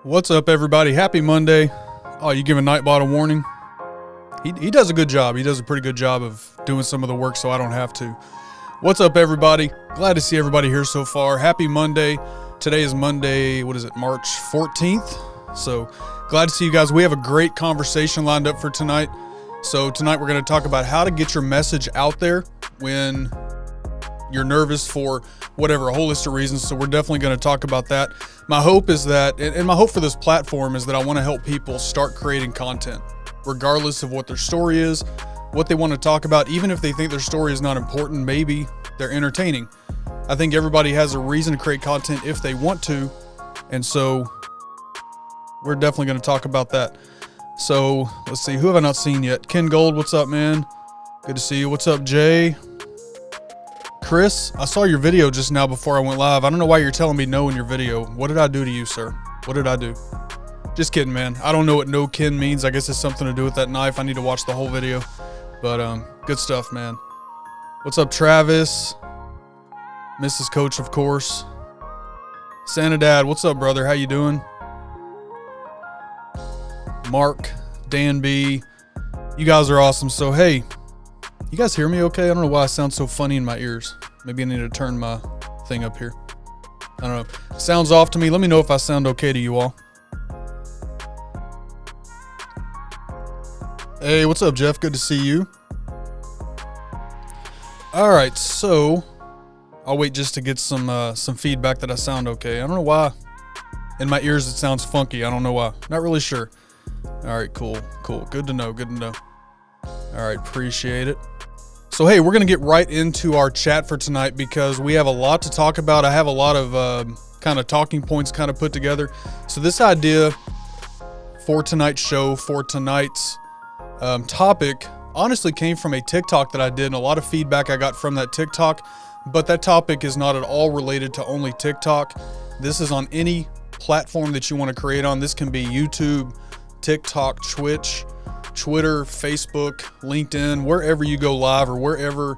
What's up, everybody? Happy Monday. Oh, you giving Nightbot a warning? He does a good job. He does a pretty good job of doing some of the work so I don't have to. What's up, everybody? Glad to see everybody here so far. Happy Monday. Today is Monday, March 14th. So glad to see you guys. We have a great conversation lined up for tonight. So tonight we're going to talk about how to get your message out there when you're nervous for whatever, a whole list of reasons. So we're definitely going to talk about that. My hope is that, and my hope for this platform is that I want to help people start creating content, regardless of what their story is, what they want to talk about. Even if they think their story is not important, maybe they're entertaining. I think everybody has a reason to create content if they want to. And so we're definitely going to talk about that. So let's see, who have I not seen yet? Ken Gold, what's up, man? Good to see you. What's up, Jay? Chris, I saw your video just now before I went live. I don't know why you're telling me no in your video. What did I do to you, sir? What did I do? Just kidding, man. I don't know what no kin means. I guess it's something to do with that knife. I need to watch the whole video. But good stuff, man. What's up, Travis? Mrs. Coach, of course. Santa Dad, what's up, brother? How you doing? Mark, Dan B. You guys are awesome. So, hey, you guys hear me okay? I don't know why I sound so funny in my ears. Maybe I need to turn my thing up here. I don't know. Sounds off to me. Let me know if I sound okay to you all. Hey, what's up, Jeff? Good to see you. All right, so I'll wait just to get some feedback that I sound okay. I don't know why. In my ears it sounds funky. I don't know why. Not really sure. All right, cool. Good to know. All right, appreciate it. So, hey, we're going to get right into our chat for tonight because we have a lot to talk about. I have a lot of kind of talking points kind of put together. So this idea for tonight's show, for tonight's topic, honestly came from a TikTok that I did and a lot of feedback I got from that TikTok. But that topic is not at all related to only TikTok. This is on any platform that you want to create on. This can be YouTube, TikTok, Twitch, Twitter, Facebook, LinkedIn, wherever you go live or wherever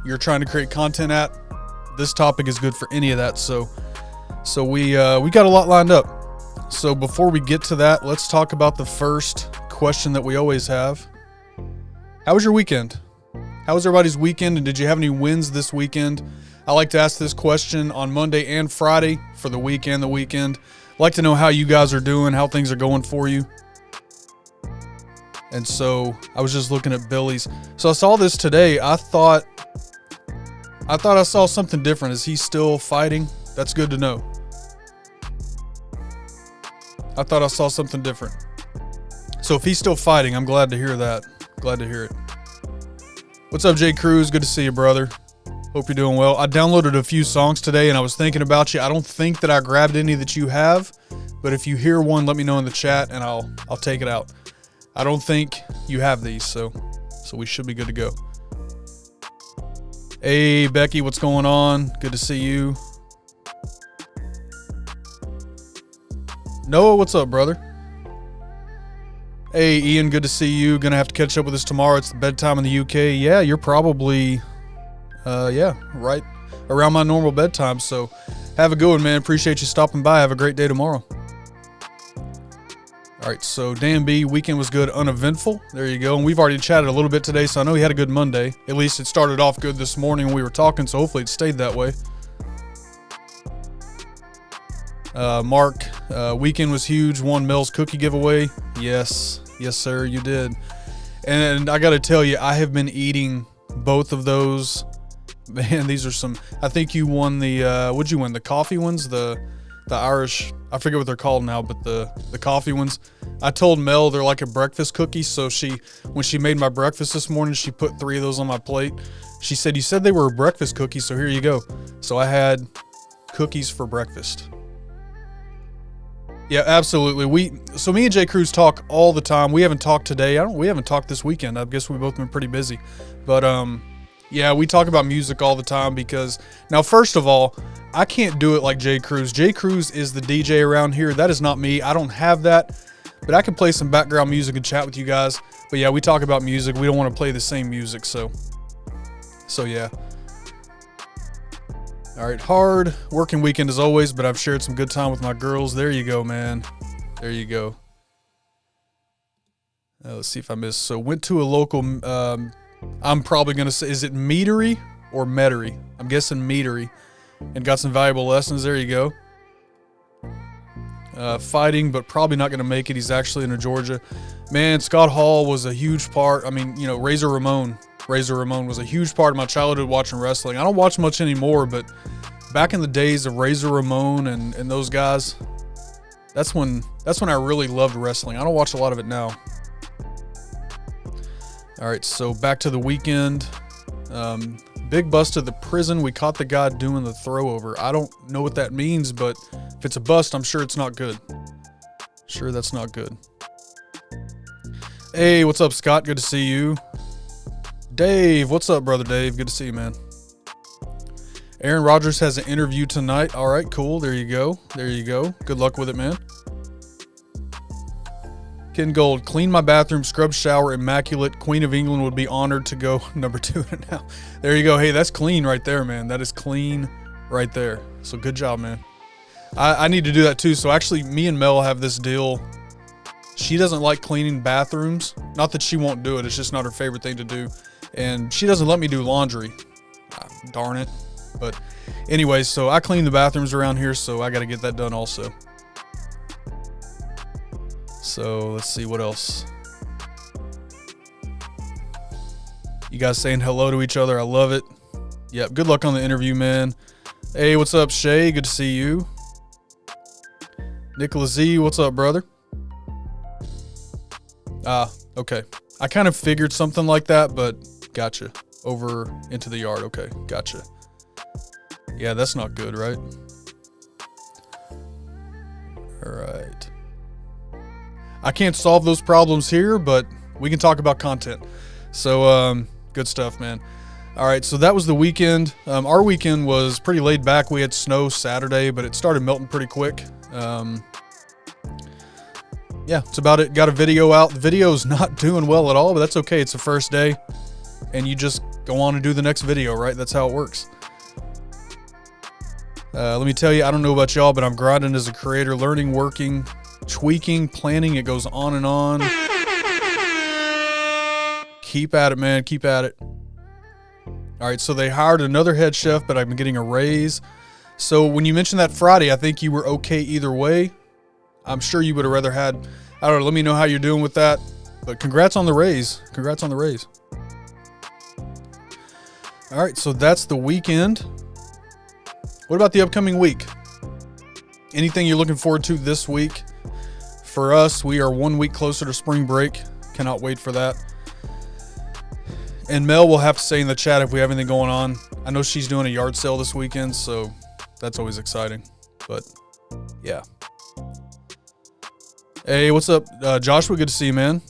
you're trying to create content at. This topic is good for any of that. So we got a lot lined up. So before we get to that, let's talk about the first question that we always have. How was your weekend? How was everybody's weekend? And did you have any wins this weekend? I like to ask this question on Monday and Friday for the week and the weekend. I'd like to know how you guys are doing, how things are going for you. And so I was just looking at Billy's. So I saw this today. I thought I saw something different. Is he still fighting? That's good to know. I thought I saw something different. So if he's still fighting, I'm glad to hear that. Glad to hear it. What's up, Jay Cruz? Good to see you, brother. Hope you're doing well. I downloaded a few songs today and I was thinking about you. I don't think that I grabbed any that you have, but if you hear one, let me know in the chat and I'll take it out. I don't think you have these, so we should be good to go. Hey, Becky, what's going on? Good to see you. Noah, what's up, brother? Hey, Ian, good to see you. Gonna have to catch up with us tomorrow. It's the bedtime in the UK. Yeah, you're probably, right around my normal bedtime. So have a good one, man. Appreciate you stopping by. Have a great day tomorrow. All right, so Dan B, weekend was good, uneventful. There you go. And we've already chatted a little bit today, so I know he had a good Monday. At least it started off good this morning when we were talking, so hopefully it stayed that way. Mark, weekend was huge. Won Mel's cookie giveaway. Yes, sir, you did. And I got to tell you, I have been eating both of those. Man, these are some. I think you won the. What'd you win? The coffee ones, the Irish. I forget what they're called now, but the coffee ones. I told Mel they're like a breakfast cookie. So when she made my breakfast this morning, she put 3 of those on my plate. She said, "You said they were a breakfast cookie, so here you go." So I had cookies for breakfast. Yeah, absolutely. Me and Jay Cruz talk all the time. We haven't talked today. We haven't talked this weekend. I guess we've both been pretty busy. But yeah, we talk about music all the time because now, first of all, I can't do it like Jay Cruz. Jay Cruz is the DJ around here. That is not me. I don't have that, but I can play some background music and chat with you guys. But yeah, we talk about music. We don't want to play the same music. So yeah. All right, hard working weekend as always, but I've shared some good time with my girls. There you go, man. There you go. Let's see if I missed. So went to a local, I'm probably going to say, is it Meadery or Metairie? I'm guessing Meadery. And got some valuable lessons. There you go. Fighting, but probably not going to make it. He's actually in Georgia. Man, Scott Hall was a huge part. I mean, you know, Razor Ramon was a huge part of my childhood watching wrestling. I don't watch much anymore, but back in the days of Razor Ramon and those guys, that's when I really loved wrestling. I don't watch a lot of it now. All right, so back to the weekend. Big bust to the prison. We caught the guy doing the throw over. I don't know what that means, but if it's a bust, I'm sure it's not good. Sure, that's not good. Hey, what's up, Scott? Good to see you. Dave, what's up, brother Dave? Good to see you, man. Aaron Rodgers has an interview tonight. All right, cool. There you go. There you go. Good luck with it, man. Ken Gold, clean my bathroom, scrub, shower, immaculate. Queen of England would be honored to go number 2 now. There you go. Hey, that's clean right there, man. That is clean right there. So good job, man. I need to do that too. So actually, me and Mel have this deal. She doesn't like cleaning bathrooms. Not that she won't do it. It's just not her favorite thing to do. And she doesn't let me do laundry. Darn it. But anyways, so I clean the bathrooms around here, so I got to get that done also. So let's see what else. You guys saying hello to each other. I love it. Yep. Good luck on the interview, man. Hey, what's up, Shay? Good to see you. Nicholas Z, what's up, brother? Okay. I kind of figured something like that, but gotcha. Over into the yard. Okay, gotcha. Yeah, that's not good, right? All right. I can't solve those problems here, but we can talk about content. So, good stuff, man. All right, so that was the weekend. Our weekend was pretty laid back. We had snow Saturday, but it started melting pretty quick. Yeah, that's about it. Got a video out. The video's not doing well at all, but that's okay. It's the first day, and you just go on and do the next video, right? That's how it works. Let me tell you, I don't know about y'all, but I'm grinding as a creator, learning, working, tweaking, planning. It goes on and on. Keep at it, man. Keep at it. All right, so they hired another head chef, but I've been getting a raise. So when you mentioned that Friday, I think you were okay either way. I'm sure you would have rather had, I don't know, let me know how you're doing with that. But congrats on the raise. Congrats on the raise. All right, so that's the weekend. What about the upcoming week? Anything you're looking forward to this week? For us, we are 1 week closer to spring break. Cannot wait for that. And Mel will have to say in the chat if we have anything going on. I know she's doing a yard sale this weekend, so that's always exciting. But, yeah. Hey, what's up, Joshua? Good to see you, man.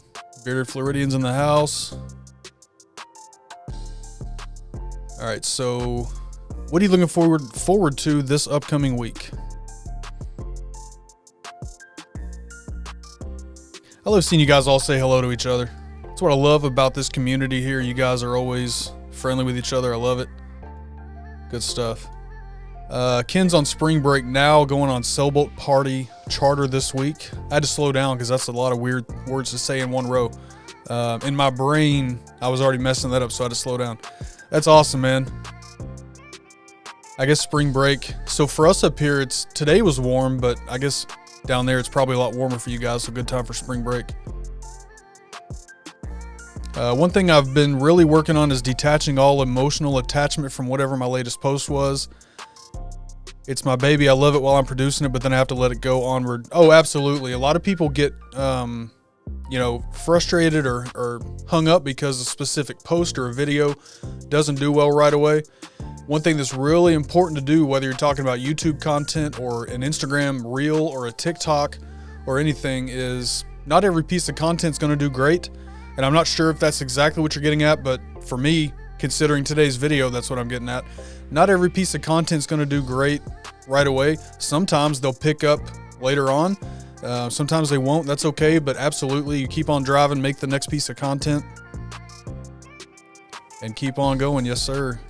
Bearded Floridians in the house. All right, so what are you looking forward to this upcoming week? I love seeing you guys all say hello to each other. That's what I love about this community here. You guys are always friendly with each other. I love it. Good stuff. Ken's on spring break now, going on sailboat party charter this week. I had to slow down because that's a lot of weird words to say in one row. In my brain, I was already messing that up, so I had to slow down. That's awesome, man. I guess spring break. So for us up here, today was warm, but I guess down there it's probably a lot warmer for you guys, so good time for spring break. One thing I've been really working on is detaching all emotional attachment from whatever my latest post was. It's my baby. I love it while I'm producing it, but then I have to let it go onward. Oh, absolutely. A lot of people get, frustrated or hung up because a specific post or a video doesn't do well right away. One thing that's really important to do, whether you're talking about YouTube content or an Instagram reel or a TikTok or anything, is not every piece of content is going to do great. And I'm not sure if that's exactly what you're getting at, but for me, considering today's video, that's what I'm getting at. Not every piece of content is going to do great right away. Sometimes they'll pick up later on. Sometimes they won't. That's okay, but absolutely, you keep on driving, make the next piece of content, and keep on going. Yes, sir.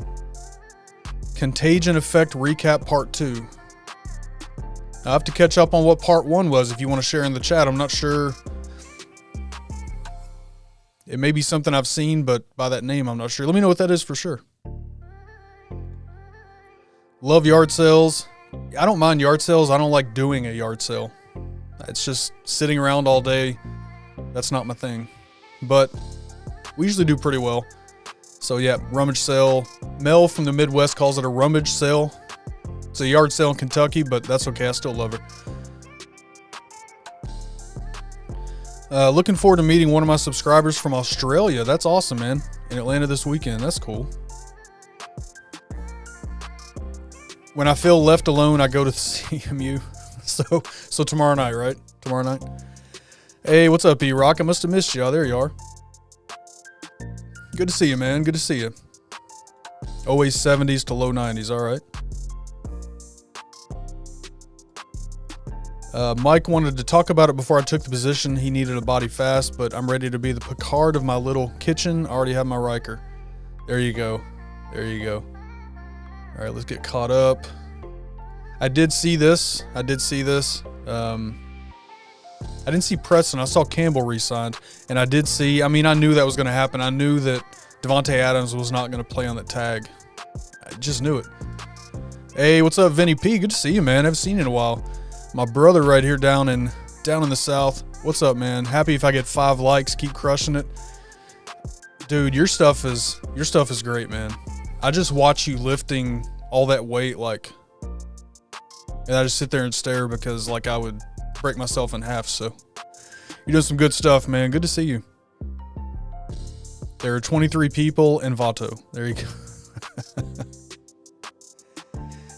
Contagion Effect Recap Part 2. I have to catch up on what part 1 was if you want to share in the chat. I'm not sure. It may be something I've seen, but by that name, I'm not sure. Let me know what that is for sure. Love yard sales. I don't mind yard sales. I don't like doing a yard sale. It's just sitting around all day. That's not my thing. But we usually do pretty well. So yeah, rummage sale. Mel from the Midwest calls it a rummage sale. It's a yard sale in Kentucky, but that's okay. I still love her. Looking forward to meeting one of my subscribers from Australia. That's awesome, man. In Atlanta this weekend. That's cool. When I feel left alone, I go to CMU. So tomorrow night, right? Tomorrow night. Hey, what's up, E-Rock? I must have missed you. Oh, there you are. Good to see you, man. Good to see you. Always 70s to low 90s. All right. Mike wanted to talk about it before I took the position. He needed a body fast, but I'm ready to be the Picard of my little kitchen. I already have my Riker. There you go. There you go. All right, let's get caught up. I did see this. I didn't see Preston. I saw Campbell re-signed, and I did see. I mean, I knew that was going to happen. I knew that Devontae Adams was not going to play on that tag. I just knew it. Hey, what's up, Vinny P? Good to see you, man. I haven't seen you in a while. My brother right here down in the South. What's up, man? Happy if I get 5 likes. Keep crushing it, dude. Your stuff is great, man. I just watch you lifting all that weight, like, and I just sit there and stare because, like, I would break myself in half. So you're doing some good stuff, man. Good to see you. There are 23 people in Vato. There you go.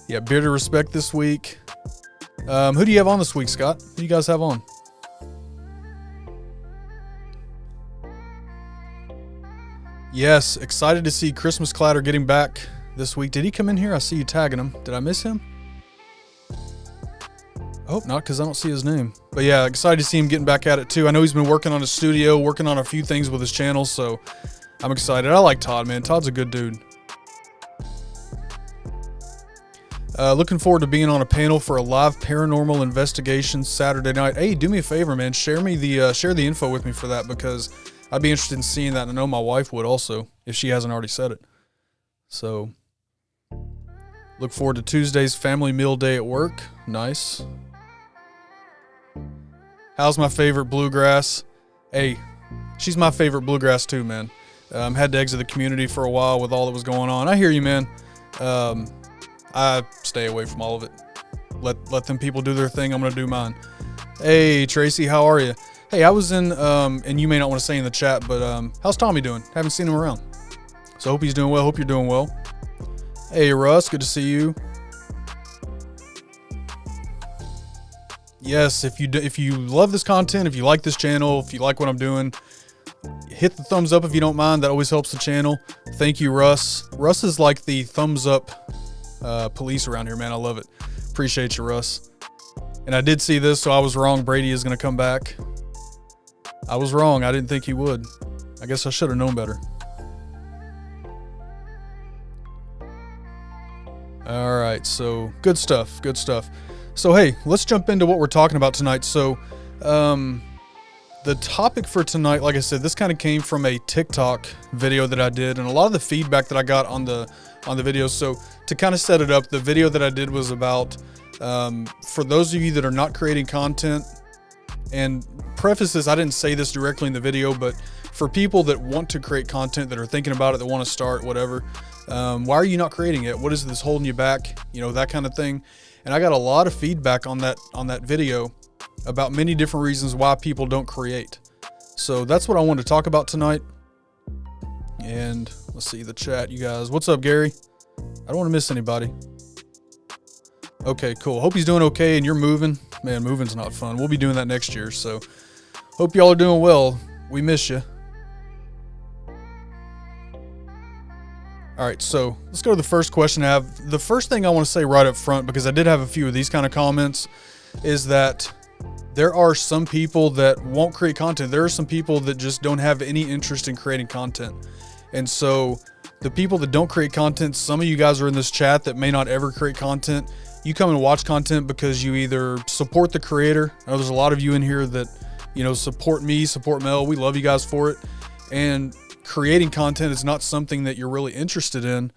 Yeah, beer to respect this week. Who do you have on this week, Scott? Who do you guys have on? Yes, excited to see Christmas Clatter getting back this week. Did he come in here? I see you tagging him. Did I miss him? I hope not, because I don't see his name. But yeah, excited to see him getting back at it too. I know he's been working on his studio, working on a few things with his channel, so I'm excited. I like Todd, man. Todd's a good dude. Looking forward to being on a panel for a live paranormal investigation Saturday night. Hey, do me a favor, man. Share the info with me for that, because I'd be interested in seeing that, and I know my wife would also, if she hasn't already said it. So, look forward to Tuesday's family meal day at work. Nice. How's my favorite bluegrass? Hey, she's my favorite bluegrass too, man. Had to exit the community for a while with all that was going on. I hear you, man. I stay away from all of it. Let them people do their thing. I'm going to do mine. Hey, Tracy, how are you? Hey, I was in, and you may not want to say in the chat, but how's Tommy doing? Haven't seen him around. So hope he's doing well. Hope you're doing well. Hey, Russ, good to see you. Yes, if you love this content, if you like this channel, if you like what I'm doing, hit the thumbs up if you don't mind. That always helps the channel. Thank you, Russ. Russ is like the thumbs up police around here, man. I love it. Appreciate you, Russ. And I did see this, so I was wrong. Brady is going to come back. I was wrong. I didn't think he would. I guess I should have known better. All right, so good stuff. Good stuff. So, hey, let's jump into what we're talking about tonight. So, the topic for tonight, like I said, this kind of came from a TikTok video that I did, and a lot of the feedback that I got on the video. So, to kind of set it up, the video that I did was about, for those of you that are not creating content, and preface this, I didn't say this directly in the video, but for people that want to create content, that are thinking about it, that want to start, whatever, why are you not creating it? What is this holding you back? You know, that kind of thing. And I got a lot of feedback on that video about many different reasons why people don't create. So that's what I want to talk about tonight. And let's see the chat, you guys. What's up, Gary? I don't want to miss anybody. Okay, cool. Hope he's doing okay and you're moving. Man, moving's not fun. We'll be doing that next year. So hope y'all are doing well. We miss you. All right, so let's go to the first question I have. The first thing I want to say right up front, because I did have a few of these kind of comments, is that there are some people that won't create content. There are some people that just don't have any interest in creating content. And so the people that don't create content, some of you guys are in this chat that may not ever create content. you come and watch content because you either support the creator. I know there's a lot of you in here that, support me, support Mel. We love you guys for it. And creating content is not something that you're really interested in.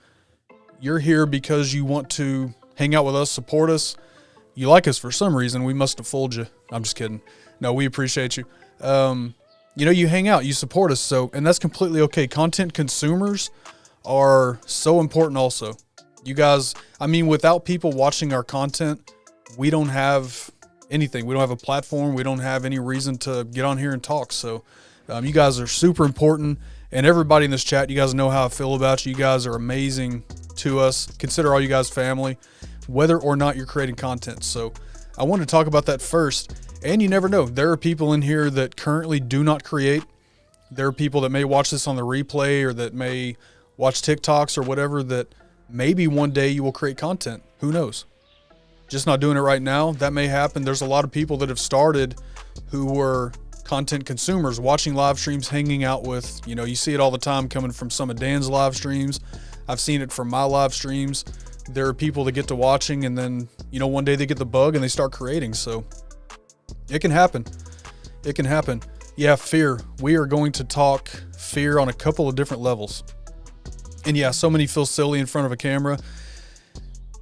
You're here because you want to hang out with us, support us. You like us for some reason. We must have fooled you. I'm just kidding. No, we appreciate you. You hang out, you support us. And that's completely okay. Content consumers are so important also. You guys, without people watching our content, we don't have anything. We don't have a platform. We don't have any reason to get on here and talk. So you guys are super important. And everybody in this chat, you guys know how I feel about you. You guys are amazing to us. Consider all you guys family, whether or not you're creating content. So I wanted to talk about that first. And you never know. There are people in here that currently do not create. There are people that may watch this on the replay or that may watch TikToks or whatever that maybe one day you will create content. Who knows? Just not doing it right now. That may happen. There's a lot of people that have started who were content consumers, watching live streams, hanging out with, you see it all the time coming from some of Dan's live streams. I've seen it from my live streams. There are people that get to watching and then, one day they get the bug and they start creating. So it can happen. It can happen. Yeah, fear. We are going to talk fear on a couple of different levels. And yeah, so many feel silly in front of a camera.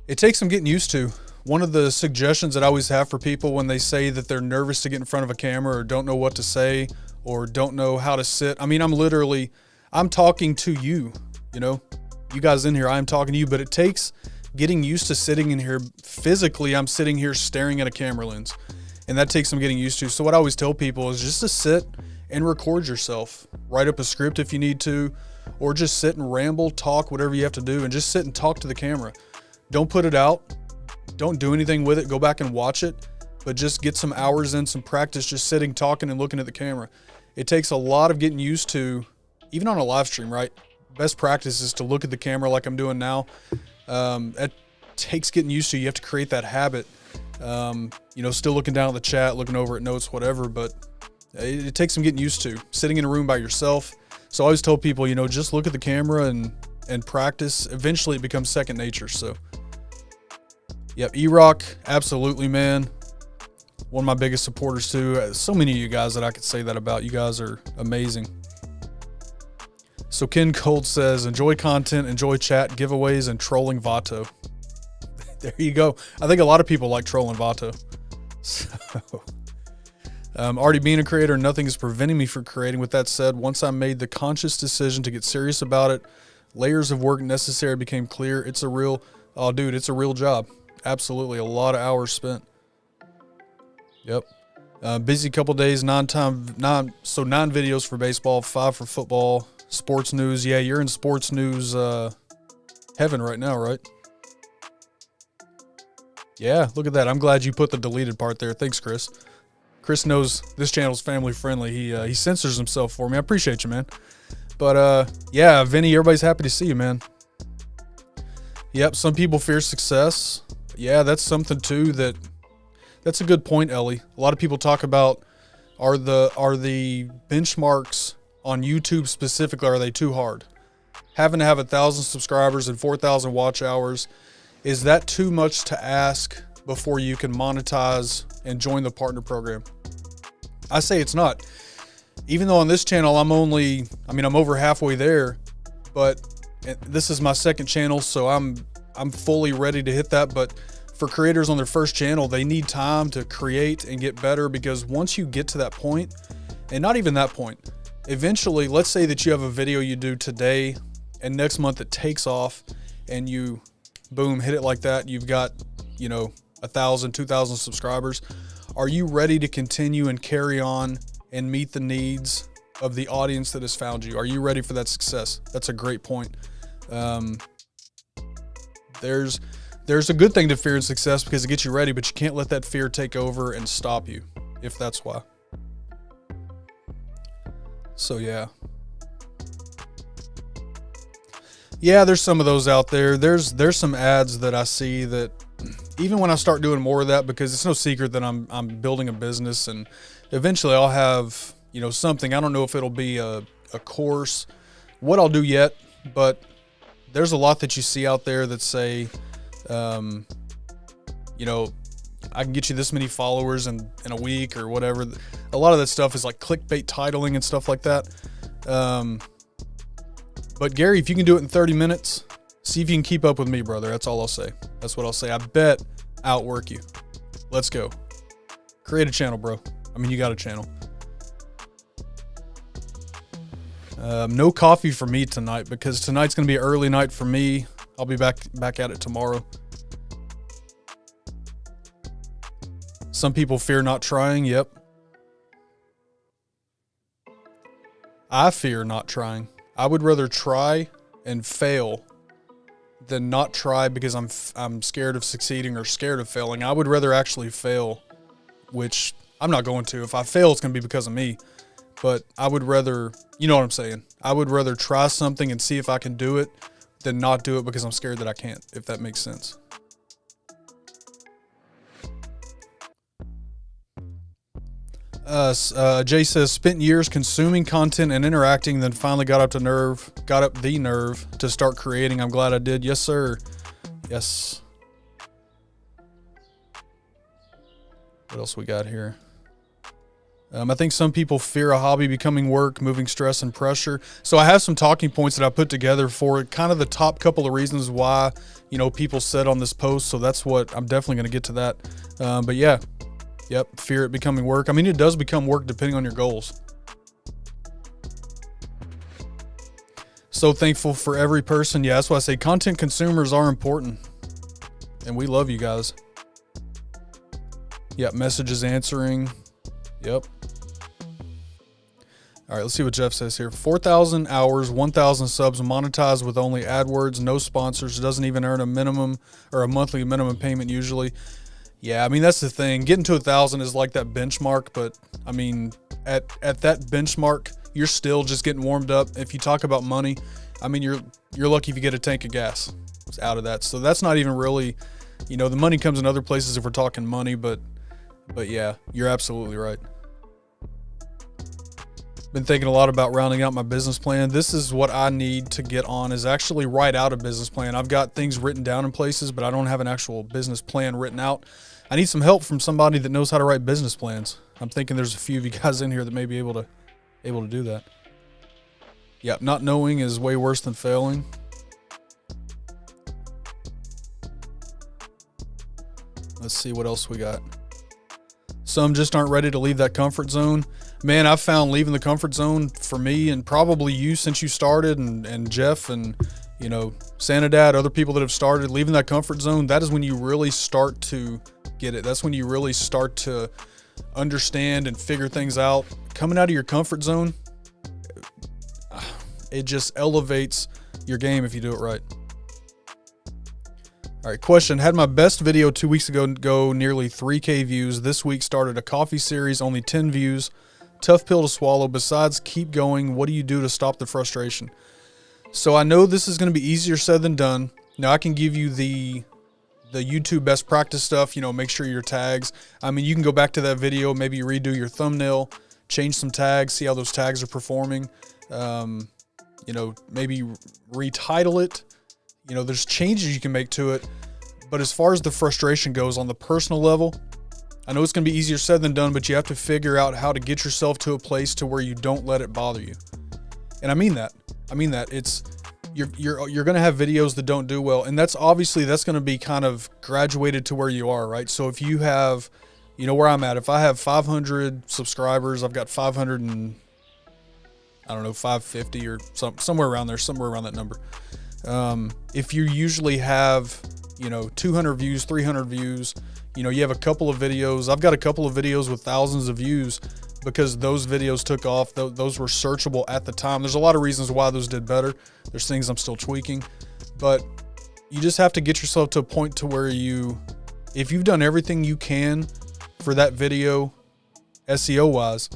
It takes some getting used to. One of the suggestions that I always have for people when they say that they're nervous to get in front of a camera or don't know what to say or don't know how to sit. I'm talking to you, you guys in here, I'm talking to you, but it takes getting used to sitting in here physically. I'm sitting here staring at a camera lens, and that takes some getting used to. So what I always tell people is just to sit and record yourself. Write up a script if you need to, or just sit and ramble, talk, whatever you have to do, and just sit and talk to the camera. Don't put it out. Don't do anything with it. Go back and watch it, but just get some hours in, some practice, just sitting, talking, and looking at the camera. It takes a lot of getting used to, even on a live stream, right? Best practice is to look at the camera like I'm doing now. It takes getting used to. You have to create that habit. Still looking down at the chat, looking over at notes, whatever, but it takes some getting used to. Sitting in a room by yourself. So I always tell people, just look at the camera and practice. Eventually it becomes second nature. So yep, E-Rock, absolutely, man. One of my biggest supporters too. So many of you guys that I could say that about. You guys are amazing. So Ken Cold says, enjoy content, enjoy chat, giveaways, and trolling Vato. There you go. I think a lot of people like trolling Vato. So, already being a creator, nothing is preventing me from creating. With that said, once I made the conscious decision to get serious about it, layers of work necessary became clear. It's a real job. Absolutely. A lot of hours spent. Yep. Busy couple days, 9 videos for baseball, 5 for football, sports news. Yeah, you're in sports news heaven right now, right? Yeah, look at that. I'm glad you put the deleted part there. Thanks, Chris. Chris knows this channel's family friendly. He censors himself for me. I appreciate you, man. But yeah, Vinny, everybody's happy to see you, man. Yep, some people fear success. Yeah, that's something too that's a good point, Ellie. A lot of people talk about are the benchmarks on YouTube specifically, are they too hard? Having to have 1,000 subscribers and 4,000 watch hours, is that too much to ask before you can monetize and join the partner program? I say it's not. Even though on this channel I'm over halfway there, but this is my second channel, so I'm fully ready to hit that. But for creators on their first channel, they need time to create and get better, because once you get to that point, and not even that point, eventually, let's say that you have a video you do today and next month it takes off and you boom, hit it like that. You've got, 1,000, 2,000 subscribers. Are you ready to continue and carry on and meet the needs of the audience that has found you? Are you ready for that success? That's a great point. There's a good thing to fear in success because it gets you ready, but you can't let that fear take over and stop you, if that's why. So yeah. Yeah, there's some of those out there. There's some ads that I see that even when I start doing more of that, because it's no secret that I'm building a business, and eventually I'll have, something. I don't know if it'll be a course, what I'll do yet, but there's a lot that you see out there that say, you know, I can get you this many followers in a week or whatever. A lot of that stuff is like clickbait titling and stuff like that. But Gary, if you can do it in 30 minutes, see if you can keep up with me, brother. That's all I'll say. That's what I'll say. I bet outwork you. Let's go. Create a channel, bro. I mean, you got a channel. No coffee for me tonight because tonight's going to be an early night for me. I'll be back at it tomorrow. Some people fear not trying. Yep. I fear not trying. I would rather try and fail than not try because I'm scared of succeeding or scared of failing. I would rather actually fail, which I'm not going to. If I fail, it's going to be because of me. But I would rather, you know what I'm saying? I would rather try something and see if I can do it than not do it because I'm scared that I can't, if that makes sense. Jay says, spent years consuming content and interacting, then finally got up the nerve to start creating. I'm glad I did. Yes, sir. Yes. What else we got here? I think some people fear a hobby becoming work, moving stress and pressure. So I have some talking points that I put together for kind of the top couple of reasons why, you know, people said on this post. So that's what I'm definitely going to get to that. But yeah, yep. Fear it becoming work. I mean, it does become work depending on your goals. So thankful for every person. Yeah, that's why I say content consumers are important and we love you guys. Yep. Messages answering. Yep. All right, let's see what Jeff says here. 4,000 hours, 1,000 subs, monetized with only AdWords, no sponsors, doesn't even earn a minimum or a monthly minimum payment usually. Yeah, I mean, that's the thing. Getting to 1,000 is like that benchmark, but I mean, at that benchmark, you're still just getting warmed up. If you talk about money, I mean, you're lucky if you get a tank of gas out of that. So that's not even really, you know, the money comes in other places if we're talking money, but yeah, you're absolutely right. Been thinking a lot about rounding out my business plan. This is what I need to get on, is actually write out a business plan. I've got things written down in places, but I don't have an actual business plan written out. I need some help from somebody that knows how to write business plans. I'm thinking there's a few of you guys in here that may be able to do that. Yeah, not knowing is way worse than failing. Let's see what else we got. Some just aren't ready to leave that comfort zone. Man, I've found leaving the comfort zone for me, and probably you since you started, and Jeff, and you know, Santa Dad, other people that have started, leaving that comfort zone, that is when you really start to get it. That's when you really start to understand and figure things out. Coming out of your comfort zone, it just elevates your game if you do it right. All right, question. Had my best video 2 weeks ago go nearly 3K views. This week started a coffee series, only 10 views. Tough pill to swallow. Besides, keep going. What do you do to stop the frustration? So I know this is going to be easier said than done. Now I can give you the YouTube best practice stuff, you know, make sure your tags. I mean, you can go back to that video, maybe redo your thumbnail, change some tags, see how those tags are performing. You know, maybe retitle it. You know, there's changes you can make to it. But as far as the frustration goes on the personal level, I know it's going to be easier said than done, but you have to figure out how to get yourself to a place to where you don't let it bother you. And I mean that. It's you're going to have videos that don't do well, and that's going to be kind of graduated to where you are, right? So if you have, you know, where I'm at, if I have 500 subscribers, I've got 500 and I don't know, 550 or somewhere around there, somewhere around that number. If you usually have, you know, 200 views, 300 views, you know, you have a couple of videos. I've got a couple of videos with thousands of views because those videos took off. Those were searchable at the time. There's a lot of reasons why those did better. There's things I'm still tweaking, but you just have to get yourself to a point to where if you've done everything you can for that video, SEO wise,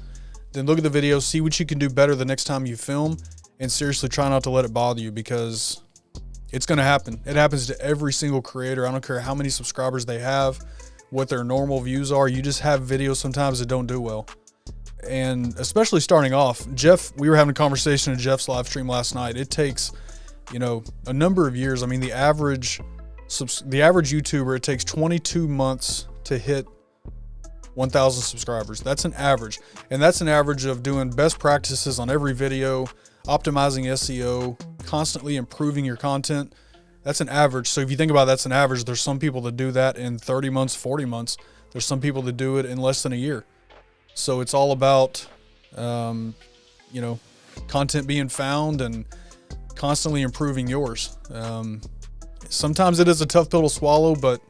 then look at the video, see what you can do better the next time you film, and seriously try not to let it bother you, because it's going to happen. It happens to every single creator. I don't care how many subscribers they have, what their normal views are. You just have videos sometimes that don't do well. And especially starting off, Jeff, we were having a conversation in Jeff's live stream last night. It takes, you know, a number of years. I mean, the average the average YouTuber, it takes 22 months to hit 1,000 subscribers. That's an average. And that's an average of doing best practices on every video, optimizing SEO, constantly improving your content. That's an average. So if you think about it, that's an average. There's some people that do that in 30 months, 40 months. There's some people that do it in less than a year. So it's all about, content being found and constantly improving yours. Sometimes it is a tough pill to swallow, but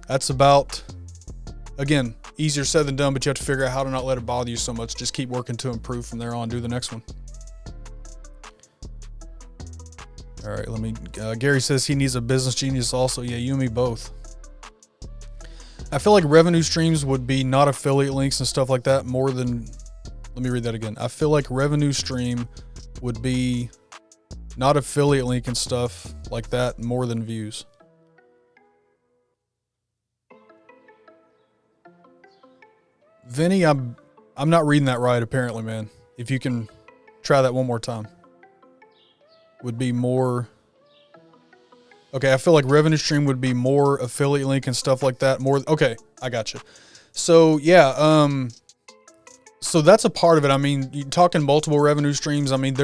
that's about, again, easier said than done, but you have to figure out how to not let it bother you so much. Just keep working to improve from there on. Do the next one. All right, Gary says he needs a business genius also. Yeah, you and me both. I feel like revenue streams would be not affiliate links and stuff like that more than, let me read that again. I feel like revenue stream would be not affiliate link and stuff like that more than views. Vinny, I'm not reading that right apparently, man. If you can try that one more time. Would be more. Okay, I feel like revenue stream would be more affiliate link and stuff like that. More. Okay, I got you. So yeah, so that's a part of it. I mean, you talking multiple revenue streams. I mean,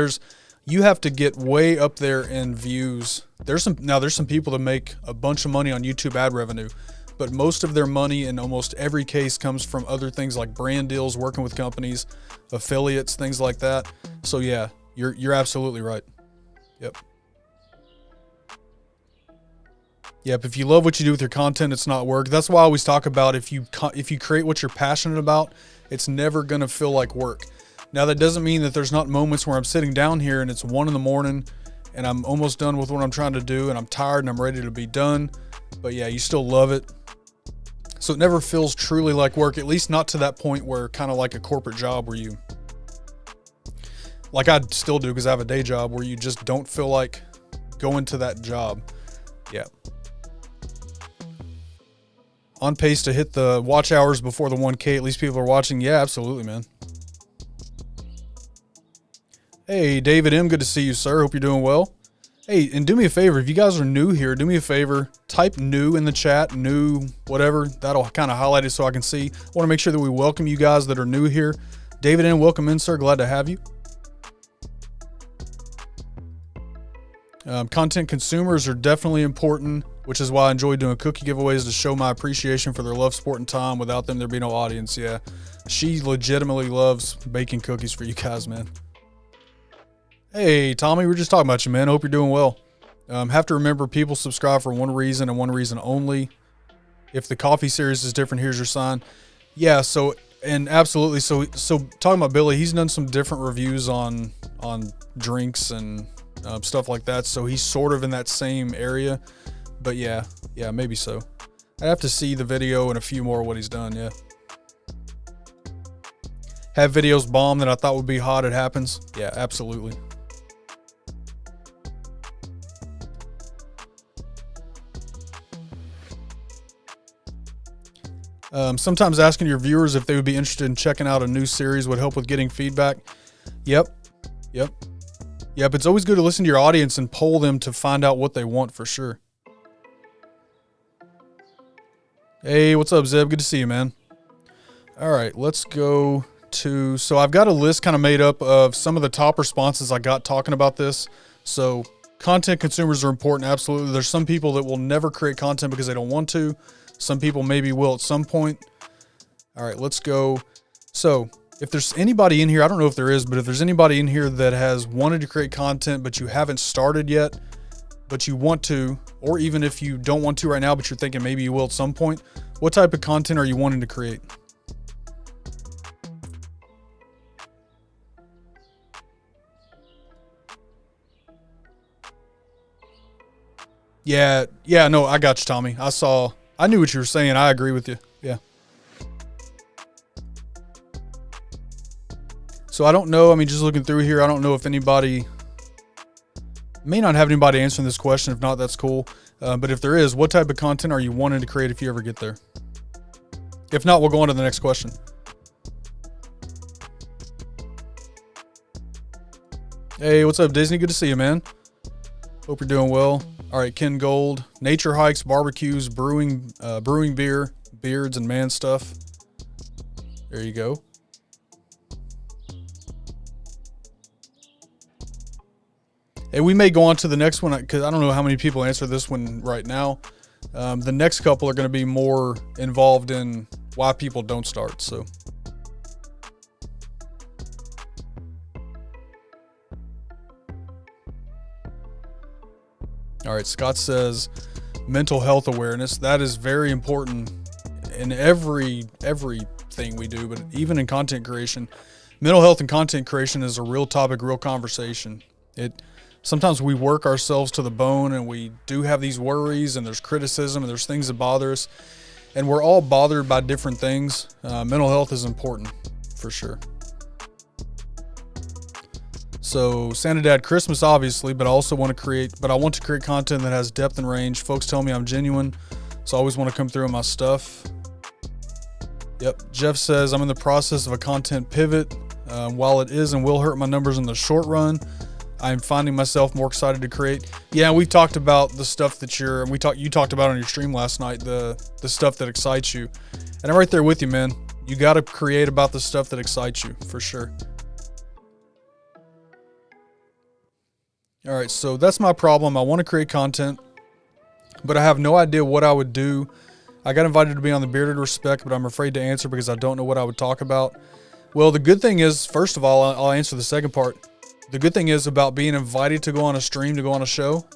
you have to get way up there in views. There's some people that make a bunch of money on YouTube ad revenue, but most of their money in almost every case comes from other things like brand deals, working with companies, affiliates, things like that. So yeah, you're absolutely right. Yep. If you love what you do with your content, it's not work. That's why I always talk about if you create what you're passionate about, it's never going to feel like work. Now, that doesn't mean that there's not moments where I'm sitting down here and it's 1 a.m. and I'm almost done with what I'm trying to do and I'm tired and I'm ready to be done. But yeah, you still love it. So it never feels truly like work, at least not to that point where kind of like a corporate job where you, like I still do because I have a day job, where you just don't feel like going to that job. Yeah. On pace to hit the watch hours before the 1K. At least people are watching. Yeah, absolutely, man. Hey, David M. Good to see you, sir. Hope you're doing well. Hey, and do me a favor. If you guys are new here, do me a favor. Type new in the chat, new, whatever. That'll kind of highlight it so I can see. I want to make sure that we welcome you guys that are new here. David M., welcome in, sir. Glad to have you. Content consumers are definitely important, which is why I enjoy doing cookie giveaways to show my appreciation for their love, support, and time. Without them, there'd be no audience. Yeah, she legitimately loves baking cookies for you guys, man. Hey, Tommy, we were just talking about you, man. Hope you're doing well. Have to remember, people subscribe for one reason and one reason only. If the coffee series is different, here's your sign. Yeah, so, and absolutely. So talking about Billy, he's done some different reviews on drinks and stuff like that. So he's sort of in that same area. But yeah, maybe so. I'd have to see the video and a few more of what he's done, yeah. Have videos bomb that I thought would be hot, it happens. Yeah, absolutely. Sometimes asking your viewers if they would be interested in checking out a new series would help with getting feedback. Yep. It's always good to listen to your audience and poll them to find out what they want for sure. Hey, what's up, Zeb? Good to see you, man. All right, let's go to, so I've got a list kind of made up of some of the top responses I got talking about this. So content consumers are important, absolutely. There's some people that will never create content because they don't want to. Some people maybe will at some point. All right, let's go. So if there's anybody in here, I don't know if there is, but if there's anybody in here that has wanted to create content, but you haven't started yet, but you want to, or even if you don't want to right now, but you're thinking maybe you will at some point, what type of content are you wanting to create? Yeah, no, I got you, Tommy. I knew what you were saying. I agree with you. Yeah. So I don't know. I mean, just looking through here, I don't know if anybody, may not have anybody answering this question. If not, that's cool. But if there is, what type of content are you wanting to create if you ever get there? If not, we'll go on to the next question. Hey, what's up, Disney? Good to see you, man. Hope you're doing well. All right, Ken Gold. Nature hikes, barbecues, brewing beer, beards, and man stuff. There you go. And we may go on to the next one because I don't know how many people answer this one right now. The next couple are going to be more involved in why people don't start. So, all right, Scott says mental health awareness. That is very important in everything we do, but even in content creation. Mental health and content creation is a real topic, real conversation. Sometimes we work ourselves to the bone and we do have these worries and there's criticism and there's things that bother us. And we're all bothered by different things. Mental health is important for sure. So Santa Dad Christmas, obviously, but I want to create content that has depth and range. Folks tell me I'm genuine, so I always want to come through with my stuff. Yep. Jeff says I'm in the process of a content pivot. While it is and will hurt my numbers in the short run, I'm finding myself more excited to create. Yeah, we talked about the stuff that you talked about on your stream last night, the stuff that excites you. And I'm right there with you, man. You got to create about the stuff that excites you, for sure. All right, so that's my problem. I want to create content, but I have no idea what I would do. I got invited to be on the Bearded Respect, but I'm afraid to answer because I don't know what I would talk about. Well, the good thing is, first of all, I'll answer the second part. The good thing is about being invited to go on a stream, to go on a show.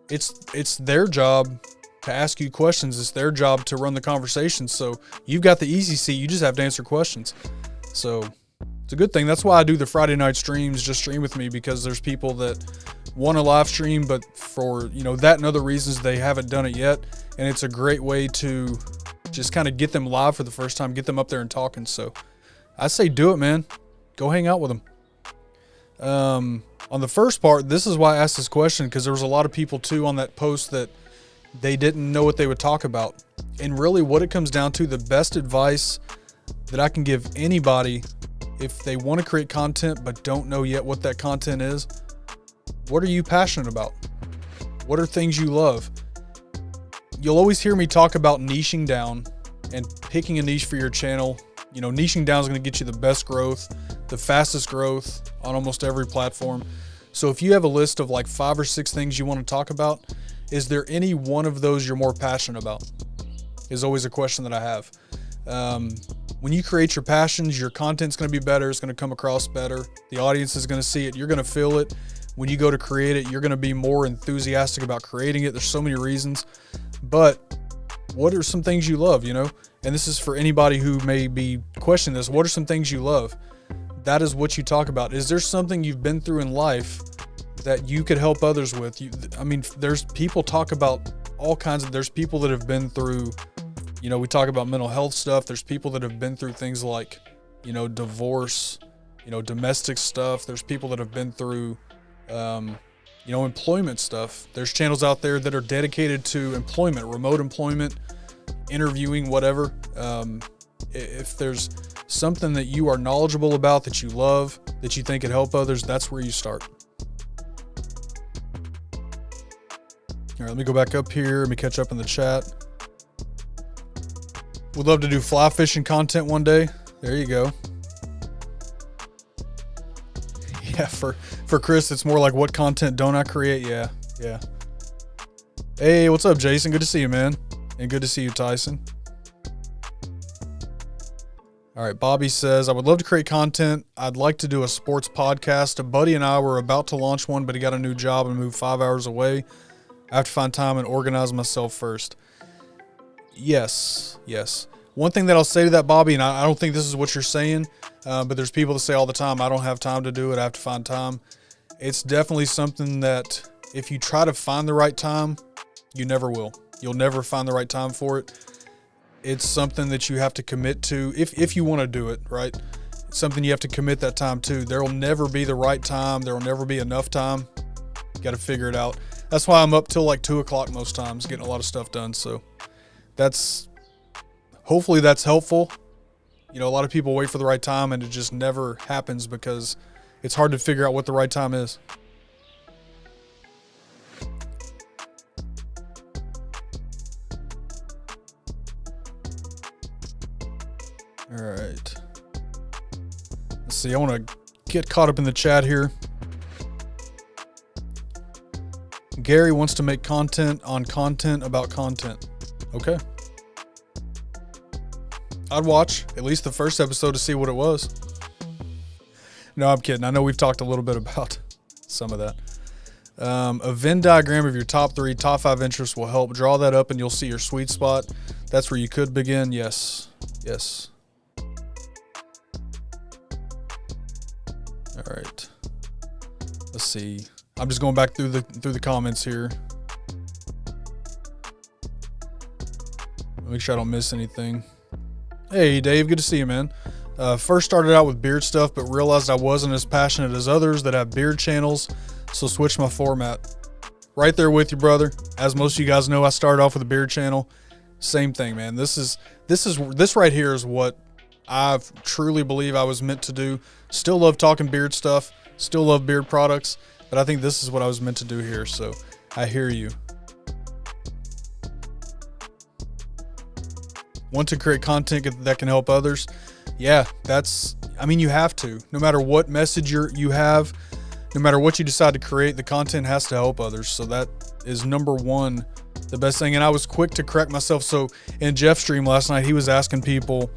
It's their job to ask you questions. It's their job to run the conversation. So you've got the easy seat. You just have to answer questions. So it's a good thing. That's why I do the Friday night streams. Just stream with me, because there's people that want to live stream, but for that and other reasons they haven't done it yet. And it's a great way to just kind of get them live for the first time, get them up there and talking. So I say do it, man. Go hang out with them. On the first part, this is why I asked this question, because there was a lot of people too on that post that they didn't know what they would talk about. And really what it comes down to, the best advice that I can give anybody if they want to create content but don't know yet what that content is, what are you passionate about? What are things you love? You'll always hear me talk about niching down and picking a niche for your channel. Niching down is going to get you the best growth, the fastest growth on almost every platform. So if you have a list of like 5 or 6 things you want to talk about, is there any one of those you're more passionate about? Is always a question that I have. When you create your passions, your content's going to be better. It's going to come across better. The audience is going to see it. You're going to feel it. When you go to create it, you're going to be more enthusiastic about creating it. There's so many reasons. But what are some things you love, And this is for anybody who may be questioning this. What are some things you love? That is what you talk about. Is there something you've been through in life that you could help others with? There's people talk about all kinds of, there's people that have been through, we talk about mental health stuff. There's people that have been through things like, divorce, domestic stuff. There's people that have been through, employment stuff. There's channels out there that are dedicated to employment, remote employment, interviewing, whatever. If there's something that you are knowledgeable about, that you love, that you think could help others, that's where you start. All right, let me go back up here. Let me catch up in the chat. Would love to do fly fishing content one day. There you go. Yeah, for Chris, it's more like, what content don't I create? Yeah. Hey, what's up, Jason? Good to see you, man. And good to see you, Tyson. All right, Bobby says, I would love to create content. I'd like to do a sports podcast. A buddy and I were about to launch one, but he got a new job and moved 5 hours away. I have to find time and organize myself first. Yes. One thing that I'll say to that, Bobby, and I don't think this is what you're saying, but there's people that say all the time, I don't have time to do it. I have to find time. It's definitely something that if you try to find the right time, you never will. You'll never find the right time for it. It's something that you have to commit to if you want to do it, right? It's something you have to commit that time to. There will never be the right time. There will never be enough time. You got to figure it out. That's why I'm up till like 2 o'clock most times, getting a lot of stuff done. So hopefully that's helpful. A lot of people wait for the right time and it just never happens because it's hard to figure out what the right time is. All right. Let's see. I want to get caught up in the chat here. Gary wants to make content on content about content. Okay. I'd watch at least the first episode to see what it was. No, I'm kidding. I know we've talked a little bit about some of that. A Venn diagram of your top 3, top 5 interests will help. Draw that up and you'll see your sweet spot. That's where you could begin. Yes. Yes. All right. Let's see. I'm just going back through the comments here. Make sure I don't miss anything. Hey, Dave. Good to see you, man. First started out with beard stuff, but realized I wasn't as passionate as others that have beard channels, so switched my format. Right there with you, brother. As most of you guys know, I started off with a beard channel. Same thing, man. This right here is what I truly believe I was meant to do. Still love talking beard stuff. Still love beard products, but I think this is what I was meant to do here. So I hear you. Want to create content that can help others? Yeah, you have to. No matter what message you have, no matter what you decide to create, the content has to help others. So that is number one, the best thing. And I was quick to correct myself. So in Jeff's stream last night, he was asking people,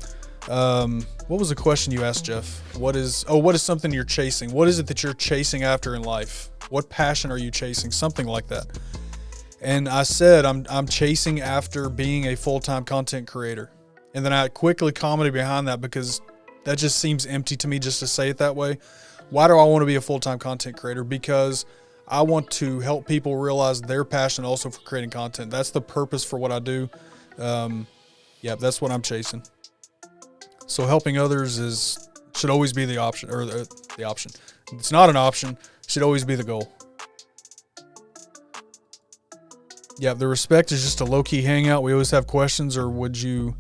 what was the question you asked, Jeff? What is something you're chasing? What is it that you're chasing after in life? What passion are you chasing? Something like that. And I said, I'm chasing after being a full-time content creator. And then I quickly commented behind that because that just seems empty to me just to say it that way. Why do I want to be a full-time content creator? Because I want to help people realize their passion also for creating content. That's the purpose for what I do. Yeah, that's what I'm chasing. So helping others should always be the option, or the option. It's not an option. Should always be the goal. Yeah, the respect is just a low-key hangout. We always have questions, or would you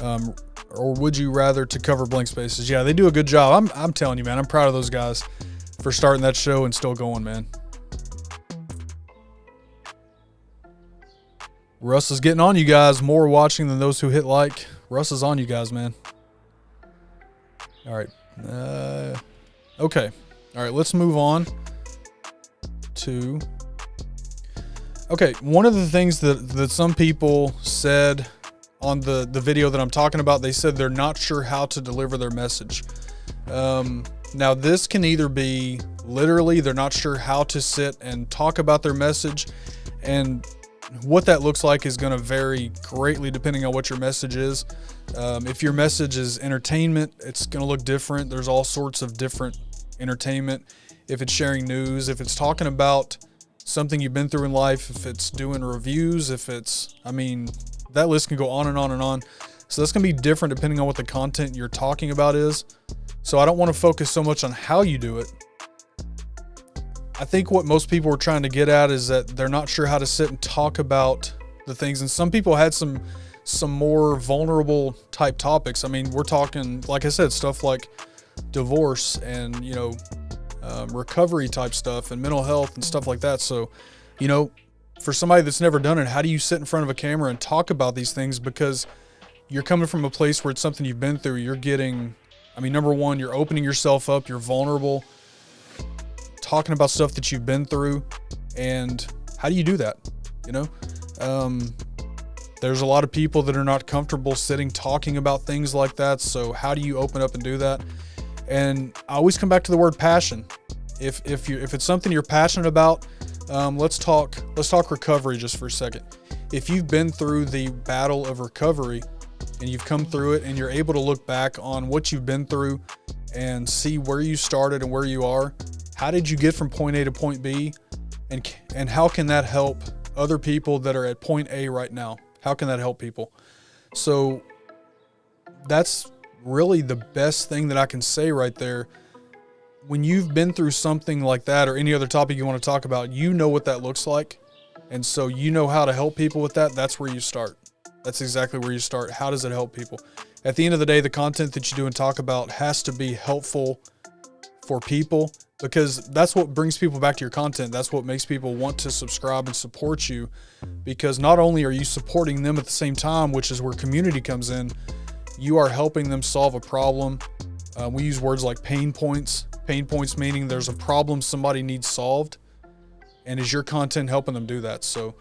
rather to cover blank spaces? Yeah, they do a good job. I'm telling you, man, I'm proud of those guys for starting that show and still going, man. Russ is getting on you guys. More watching than those who hit like. Russ is on you guys, man. All right. Okay. All right, let's move on to... Okay, one of the things that some people said on the video that I'm talking about, they said they're not sure how to deliver their message. Now, this can either be literally they're not sure how to sit and talk about their message, and what that looks like is going to vary greatly depending on what your message is. If your message is entertainment, it's going to look different. There's all sorts of different entertainment. If it's sharing news, if it's talking about something you've been through in life, if it's doing reviews, if it's, that list can go on and on and on. So that's going to be different depending on what the content you're talking about is. So I don't want to focus so much on how you do it. I think what most people are trying to get at is that they're not sure how to sit and talk about the things. And some people had some more vulnerable type topics. We're talking, like I said, stuff like divorce and, recovery type stuff and mental health and stuff like that. So, for somebody that's never done it, how do you sit in front of a camera and talk about these things? Because you're coming from a place where it's something you've been through. You're getting, number one, you're opening yourself up. You're vulnerable, talking about stuff that you've been through. And how do you do that? There's a lot of people that are not comfortable sitting talking about things like that. So how do you open up and do that? And I always come back to the word passion. If it's something you're passionate about, let's talk recovery just for a second. If you've been through the battle of recovery and you've come through it and you're able to look back on what you've been through and see where you started and where you are, how did you get from point A to point B, and how can that help other people that are at point A right now? How can that help people? So that's really the best thing that I can say right there. When you've been through something like that or any other topic you want to talk about, you know what that looks like. And so you know how to help people with that. That's where you start. That's exactly where you start. How does it help people? At the end of the day, the content that you do and talk about has to be helpful for people, because that's what brings people back to your content. That's what makes people want to subscribe and support you, because not only are you supporting them at the same time, which is where community comes in, you are helping them solve a problem. We use words like pain points. Pain points meaning there's a problem somebody needs solved, and is your content helping them do that? So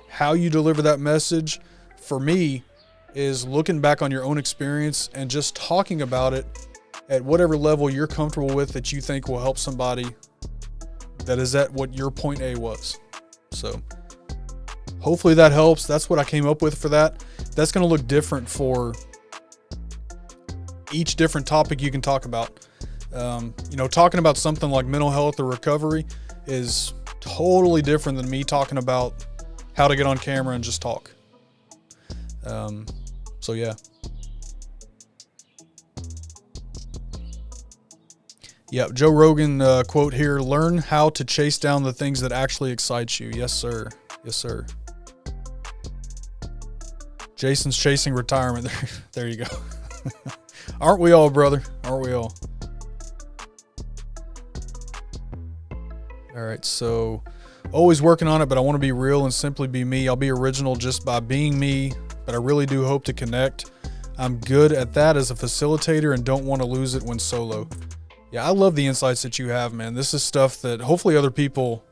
how you deliver that message, for me, is looking back on your own experience and just talking about it at whatever level you're comfortable with that you think will help somebody that is at what your point A was. So hopefully that helps. That's what I came up with for that. That's going to look different for each different topic you can talk about. Talking about something like mental health or recovery is totally different than me talking about how to get on camera and just talk. So yeah. Yeah, Joe Rogan quote here, learn how to chase down the things that actually excite you. Yes, sir. Yes, sir. Jason's chasing retirement. There you go. Aren't we all, brother? Aren't we all? All right, so always working on it, but I want to be real and simply be me. I'll be original just by being me, but I really do hope to connect. I'm good at that as a facilitator and don't want to lose it when solo. Yeah, I love the insights that you have, man. This is stuff that hopefully other people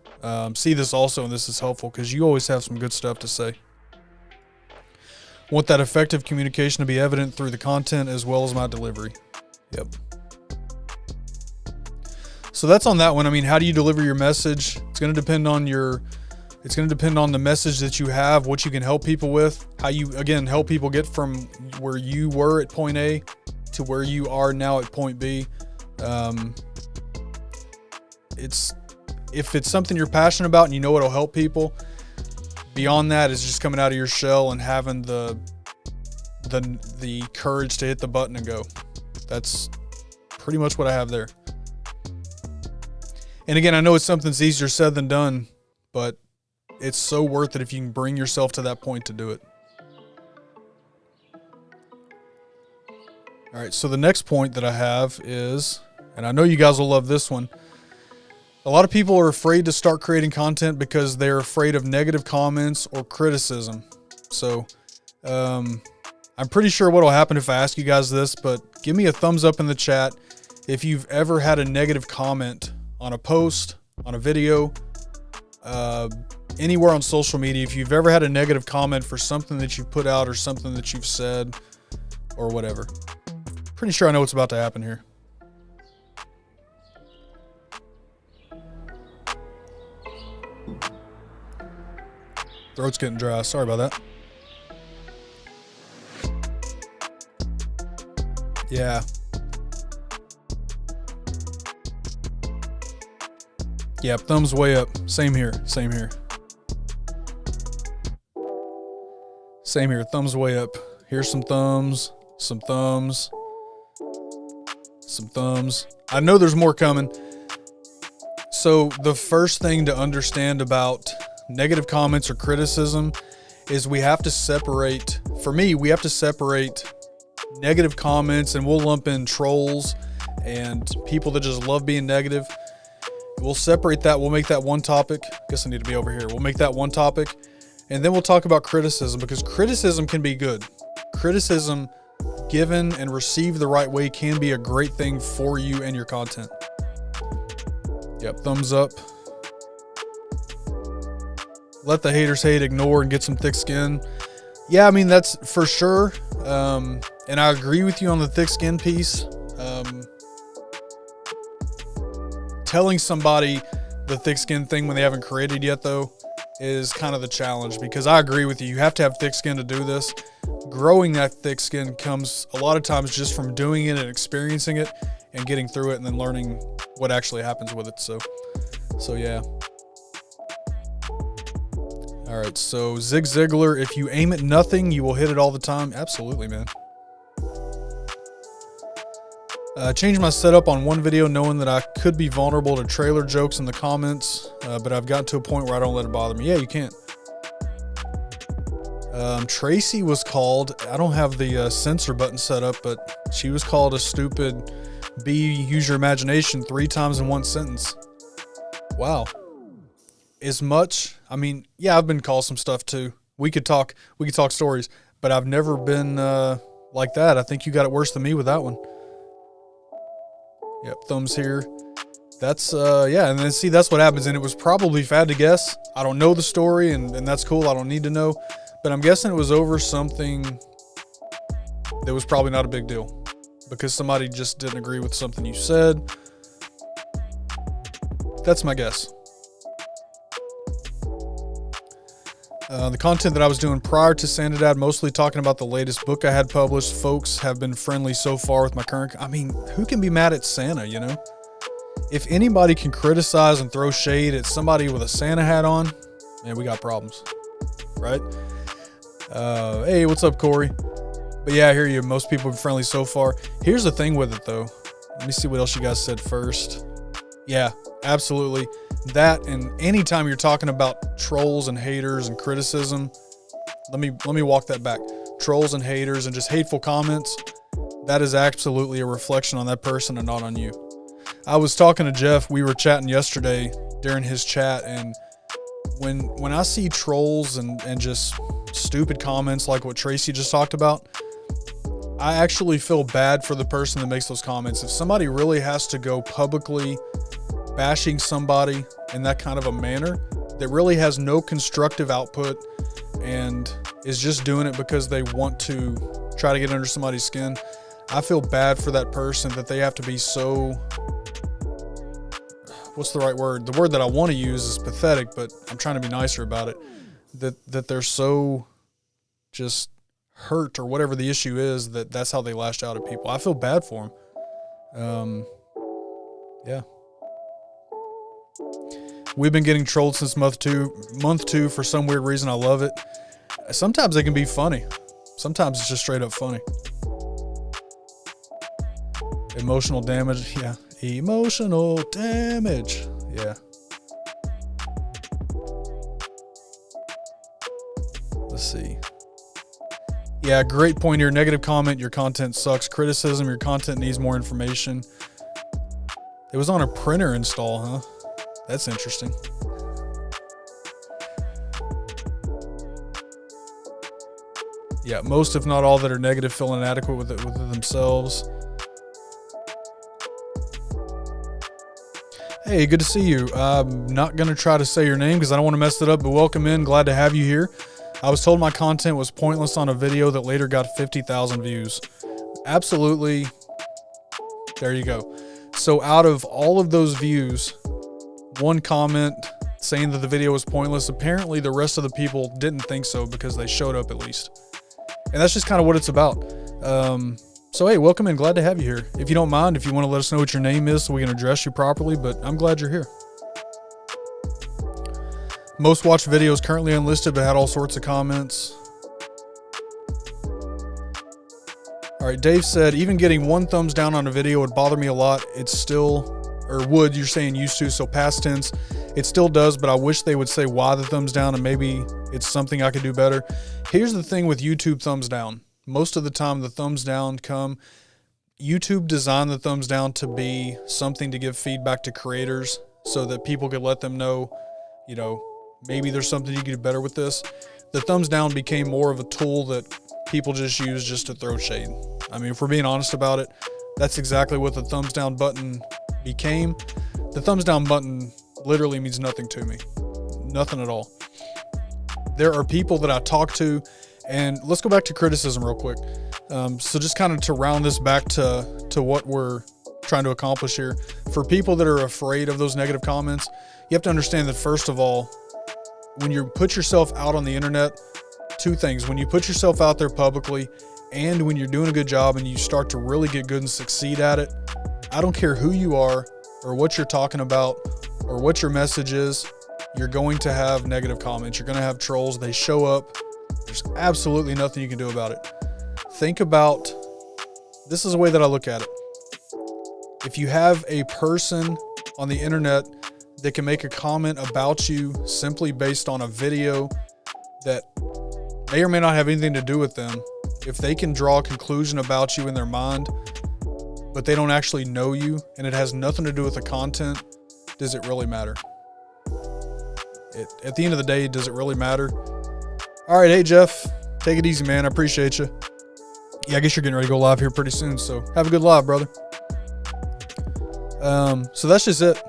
see this also, and this is helpful because you always have some good stuff to say. Want that effective communication to be evident through the content as well as my delivery. Yep. So that's on that one. I mean, how do you deliver your message? It's going to depend on the message that you have, what you can help people with, how you, again, help people get from where you were at point A to where you are now at point B. If it's something you're passionate about and you know it'll help people, beyond that is just coming out of your shell and having the courage to hit the button and go. That's pretty much what I have there. And again, I know it's something that's easier said than done, but it's so worth it if you can bring yourself to that point to do it. All right, so the next point that I have is, and I know you guys will love this one, a lot of people are afraid to start creating content because they're afraid of negative comments or criticism. So I'm pretty sure what will happen if I ask you guys this, but give me a thumbs up in the chat if you've ever had a negative comment on a post, on a video, anywhere on social media. If you've ever had a negative comment for something that you've put out or something that you've said or whatever. Pretty sure I know what's about to happen here. Throat's getting dry. Sorry about that. Yeah. Yeah, thumbs way up. Same here. Same here. Same here. Thumbs way up. Here's some thumbs. Some thumbs. Some thumbs. I know there's more coming. So the first thing to understand about negative comments or criticism is we have to separate, for me, we have to separate negative comments, and we'll lump in trolls and people that just love being negative. We'll separate that. We'll make that one topic. Guess I need to be over here. We'll make that one topic, and then we'll talk about criticism, because criticism can be good. Criticism given and received the right way can be a great thing for you and your content. Yep, thumbs up. Let the haters hate, ignore, and get some thick skin. Yeah, I mean, that's for sure. And I agree with you on the thick skin piece. Telling somebody the thick skin thing when they haven't created yet, though, is kind of the challenge, because I agree with you. You have to have thick skin to do this. Growing that thick skin comes a lot of times just from doing it and experiencing it and getting through it and then learning what actually happens with it. So yeah. All right, so Zig Ziglar, if you aim at nothing, you will hit it all the time. Absolutely, man. Changed my setup on one video knowing that I could be vulnerable to trailer jokes in the comments, but I've gotten to a point where I don't let it bother me. Yeah, you can't. Tracy was called, I don't have the censor button set up, but she was called a stupid use your imagination 3 times in one sentence. Wow. As much, I mean, yeah, I've been called some stuff too. We could talk stories, but I've never been like that. I think you got it worse than me with that one. Yep, thumbs here. That's, yeah, and then see, that's what happens, and it was probably, if I had to guess, I don't know the story, and that's cool, I don't need to know, but I'm guessing it was over something that was probably not a big deal, because somebody just didn't agree with something you said. That's my guess. The content that I was doing prior to Sandadad, mostly talking about the latest book I had published. Folks have been friendly so far with my current. I mean, who can be mad at Santa, you know? If anybody can criticize and throw shade at somebody with a Santa hat on, man, we got problems, right? Hey, what's up, Corey? But yeah, I hear you. Most people have been friendly so far. Here's the thing with it, though. Let me see what else you guys said first. Yeah, absolutely. That, and anytime you're talking about trolls and haters and criticism, let me walk that back. Trolls and haters and just hateful comments, that is absolutely a reflection on that person and not on you. I was talking to Jeff, we were chatting yesterday during his chat, and when I see trolls and just stupid comments like what Tracy just talked about, I actually feel bad for the person that makes those comments. If somebody really has to go publicly bashing somebody in that kind of a manner that really has no constructive output and is just doing it because they want to try to get under somebody's skin, I feel bad for that person that they have to be so, what's the right word? The word that I want to use is pathetic, but I'm trying to be nicer about it. That they're so just hurt or whatever the issue is, that's how they lash out at people. I feel bad for them. Yeah. We've been getting trolled since month two for some weird reason. I love it. Sometimes they can be funny. Sometimes it's just straight up funny. Emotional damage. Yeah. Emotional damage. Yeah. Let's see. Yeah, great point here. Negative comment, your content sucks. Criticism, your content needs more information. It was on a printer install, huh? That's interesting. Yeah, most if not all that are negative feel inadequate with it themselves. Hey, good to see you. I'm not going to try to say your name because I don't want to mess it up, but welcome in. Glad to have you here. I was told my content was pointless on a video that later got 50,000 views. Absolutely. There you go. So out of all of those views, one comment saying that the video was pointless, apparently the rest of the people didn't think so because they showed up at least. And that's just kind of what it's about. So hey, welcome in. Glad to have you here. If you don't mind, if you want to let us know what your name is so we can address you properly, but I'm glad you're here. Most watched videos currently unlisted, but had all sorts of comments. All right, Dave said, even getting one thumbs down on a video would bother me a lot. It's still, or would, you're saying used to, so past tense. It still does, but I wish they would say why the thumbs down and maybe it's something I could do better. Here's the thing with YouTube thumbs down. Most of the time the thumbs down YouTube designed the thumbs down to be something to give feedback to creators so that people could let them know, you know, maybe there's something you could do better with this. The thumbs down became more of a tool that people just use just to throw shade. I mean, if we're being honest about it, that's exactly what the thumbs down button became. The thumbs down button literally means nothing to me. Nothing at all. There are people that I talk to, and let's go back to criticism real quick. So just kind of to round this back to what we're trying to accomplish here. For people that are afraid of those negative comments, you have to understand that first of all, when you put yourself out on the internet, two things. When you put yourself out there publicly and when you're doing a good job and you start to really get good and succeed at it, I don't care who you are or what you're talking about or what your message is, you're going to have negative comments. You're going to have trolls. They show up. There's absolutely nothing you can do about it. Think about, this is the way that I look at it. If you have a person on the internet that can make a comment about you simply based on a video that may or may not have anything to do with them, if they can draw a conclusion about you in their mind, but they don't actually know you and it has nothing to do with the content, does it really matter? At the end of the day, does it really matter? All right, hey Jeff, Take it easy, man. I appreciate you. Yeah, I guess you're getting ready to go live here pretty soon, so have a good live, brother. So that's just it.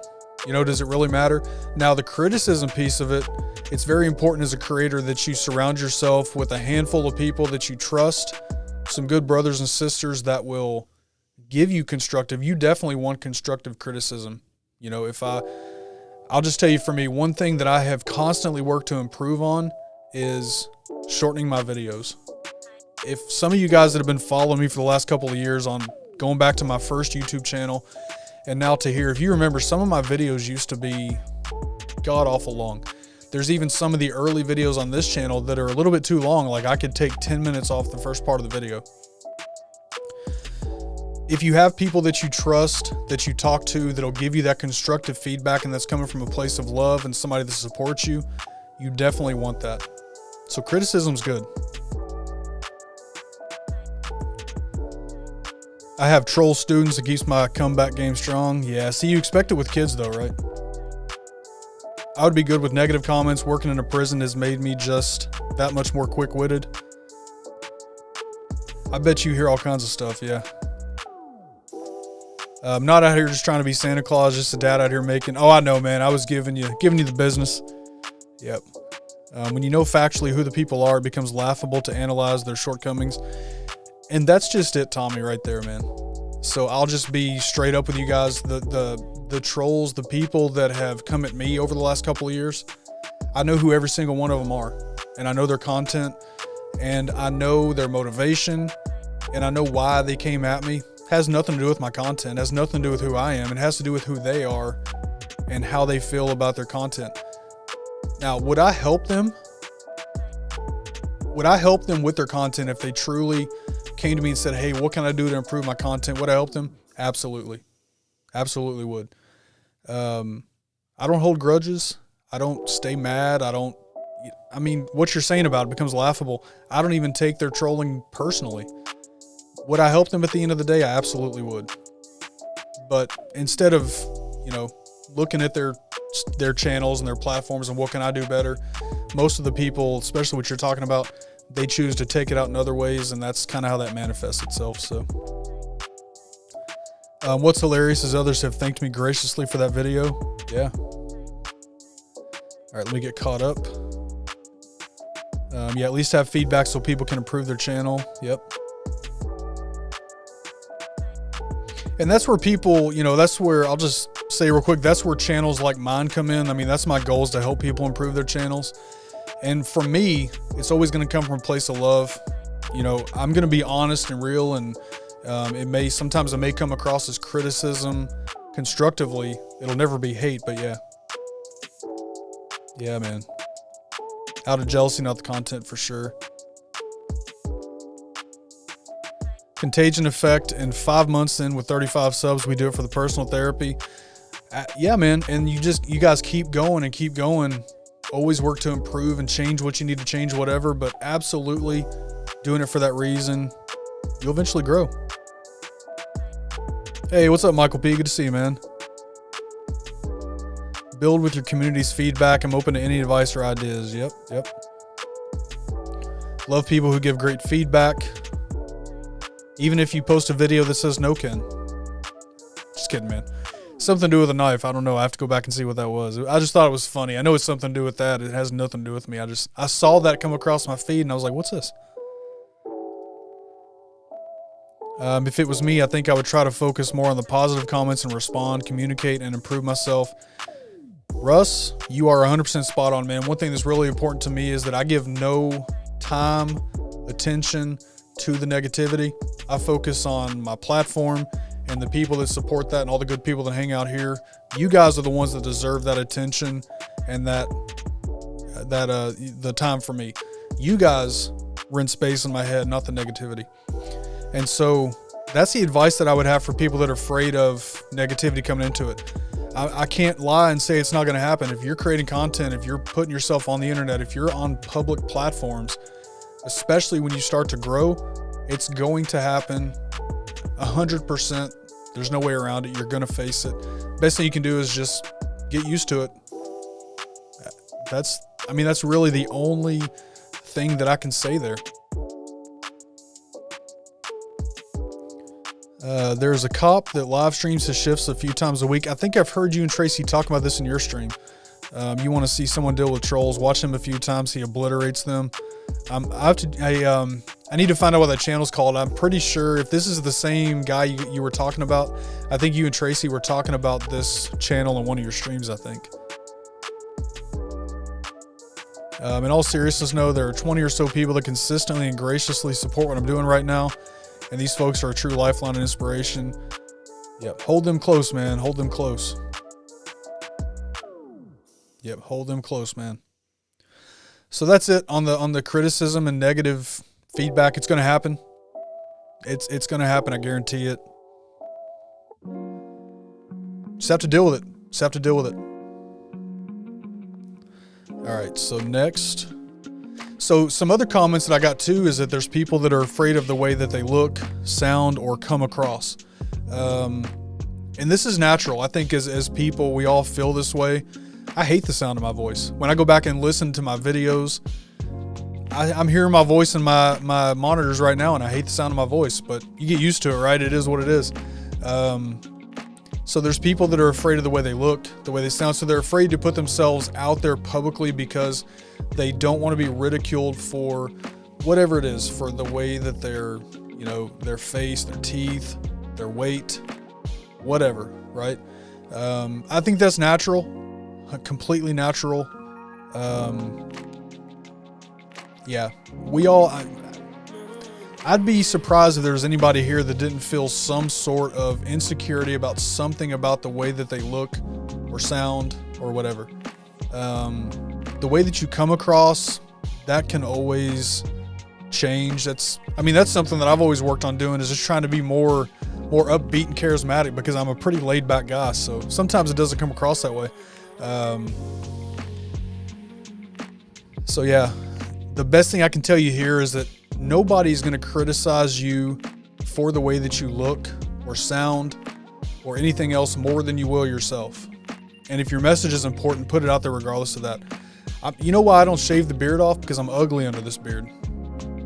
You know, does it really matter? Now, the criticism piece of it, it's very important as a creator that you surround yourself with a handful of people that you trust, some good brothers and sisters that will give you constructive. You definitely want constructive criticism. You know, I'll just tell you, for me, one thing that I have constantly worked to improve on is shortening my videos. If some of you guys that have been following me for the last couple of years, on going back to my first YouTube channel and now to here, if you remember, some of my videos used to be god awful long. There's even some of the early videos on this channel that are a little bit too long. Like, I could take 10 minutes off the first part of the video. If you have people that you trust, that you talk to, that'll give you that constructive feedback and that's coming from a place of love and somebody that supports you, you definitely want that. So criticism's good. I have troll students that keeps my comeback game strong. Yeah, see, you expect it with kids though, right? I would be good with negative comments. Working in a prison has made me just that much more quick-witted. I bet you hear all kinds of stuff, yeah. I'm not out here just trying to be Santa Claus, just a dad out here making... Oh, I know, man. I was giving you the business. Yep. When you know factually who the people are, it becomes laughable to analyze their shortcomings. And that's just it, Tommy, right there, man. So I'll just be straight up with you guys. The trolls, the people that have come at me over the last couple of years, I know who every single one of them are. And I know their content. And I know their motivation. And I know why they came at me. Has nothing to do with my content. Has nothing to do with who I am. It has to do with who they are and how they feel about their content. Now, would I help them? Would I help them with their content if they truly came to me and said, hey, what can I do to improve my content? Would I help them? Absolutely. Absolutely would. I don't hold grudges. I don't stay mad. I mean, what you're saying about it becomes laughable. I don't even take their trolling personally. Would I help them at the end of the day? I absolutely would. But instead of, you know, looking at their channels and their platforms and what can I do better, most of the people, especially what you're talking about, they choose to take it out in other ways, and that's kind of how that manifests itself. So what's hilarious is others have thanked me graciously for that video. Yeah. All right, let me get caught up. Yeah, at least have feedback so people can improve their channel. Yep. And that's where people, you know, that's where, I'll just say real quick, that's where channels like mine come in. I mean, that's my goal, is to help people improve their channels. And for me, it's always going to come from a place of love. You know, I'm going to be honest and real, and sometimes it may come across as criticism constructively. It'll never be hate, but yeah. Yeah, man. Out of jealousy, not the content, for sure. Contagion effect, and 5 months in with 35 subs, we do it for the personal therapy. Yeah, man. And you guys keep going and keep going. Always work to improve and change what you need to change, whatever, but absolutely doing it for that reason. You'll eventually grow. Hey, what's up, Michael P? Good to see you, man. Build with your community's feedback. I'm open to any advice or ideas. Yep. Love people who give great feedback. Even if you post a video that says no, Ken. Just kidding, man. Something to do with a knife. I don't know. I have to go back and see what that was. I just thought it was funny. I know it's something to do with that. It has nothing to do with me. I saw that come across my feed and I was like, what's this? If it was me, I think I would try to focus more on the positive comments and respond, communicate, and improve myself. Russ, you are 100% spot on, man. One thing that's really important to me is that I give no time, attention to the negativity. I focus on my platform and the people that support that and all the good people that hang out here. You guys are the ones that deserve that attention and the time for me. You guys rent space in my head, not the negativity. And so that's the advice that I would have for people that are afraid of negativity coming into it. I can't lie and say it's not going to happen. If you're creating content, if you're putting yourself on the internet, if you're on public platforms, especially when you start to grow, it's going to happen 100%. There's no way around it. You're going to face it. Best thing you can do is just get used to it. That's really the only thing that I can say there. There's a cop that live streams his shifts a few times a week. I think I've heard you and Tracy talk about this in your stream. You want to see someone deal with trolls, watch him a few times. He obliterates them. I need to find out what that channel's called. I'm pretty sure if this is the same guy you were talking about, I think you and Tracy were talking about this channel in one of your streams, I think. In all seriousness, no, there are 20 or so people that consistently and graciously support what I'm doing right now. And these folks are a true lifeline and inspiration. Yep. Hold them close, man. Hold them close. Yep. Hold them close, man. So that's it on the criticism and negative feedback. It's going to happen. It's going to happen. I guarantee it. Just have to deal with it. Just have to deal with it. All right. So next. So some other comments that I got too is that there's people that are afraid of the way that they look, sound, or come across. And this is natural. I think as people, we all feel this way. I hate the sound of my voice. When I go back and listen to my videos, I'm hearing my voice in my monitors right now, and I hate the sound of my voice, but you get used to it, right? It is what it is. So there's people that are afraid of the way they look, the way they sound. So they're afraid to put themselves out there publicly because they don't want to be ridiculed for whatever it is, for the way that they're, their face, their teeth, their weight, whatever, right? I think that's natural, completely natural. Yeah, I'd be surprised if there's anybody here that didn't feel some sort of insecurity about something about the way that they look or sound or whatever. The way that you come across, that can always change. That's something that I've always worked on doing, is just trying to be more upbeat and charismatic, because I'm a pretty laid back guy. So sometimes it doesn't come across that way. So yeah, the best thing I can tell you here is that nobody's going to criticize you for the way that you look or sound or anything else more than you will yourself. And if your message is important, put it out there regardless of that. You know why I don't shave the beard off? Because I'm ugly under this beard.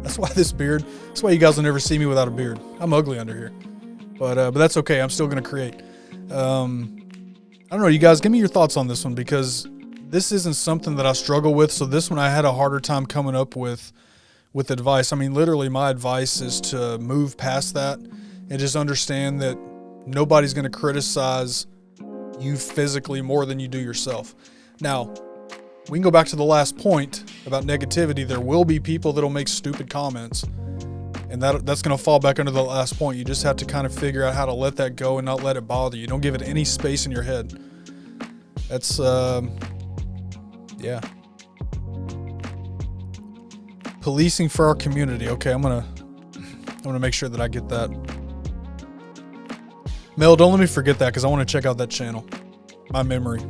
That's why you guys will never see me without a beard. I'm ugly under here. But that's okay. I'm still going to create. I don't know, you guys, give me your thoughts on this one, because this isn't something that I struggle with. So this one I had a harder time coming up with advice. I mean, literally my advice is to move past that and just understand that nobody's going to criticize you physically more than you do yourself. Now, we can go back to the last point about negativity. There will be people that'll make stupid comments, and that's going to fall back under the last point. You just have to kind of figure out how to let that go and not let it bother you. Don't give it any space in your head. That's, yeah. Policing for our community. Okay, I'm gonna make sure that I get that. Mel, don't let me forget that, because I want to check out that channel. My memory.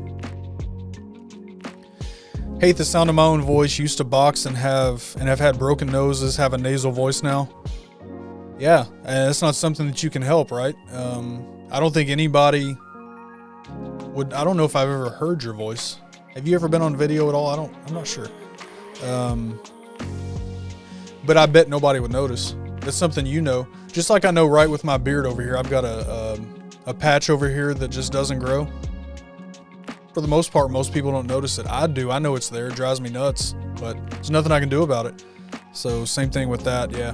Hate the sound of my own voice. Used to box and have had broken noses. Have a nasal voice now. Yeah, and it's not something that you can help, right? I don't think anybody would. I don't know if I've ever heard your voice. Have you ever been on video at all? I'm not sure. But I bet nobody would notice. That's something you know. Just like I know right with my beard over here, I've got a patch over here that just doesn't grow. For the most part, most people don't notice it. I do. I know it's there. It drives me nuts. But there's nothing I can do about it. So same thing with that, yeah.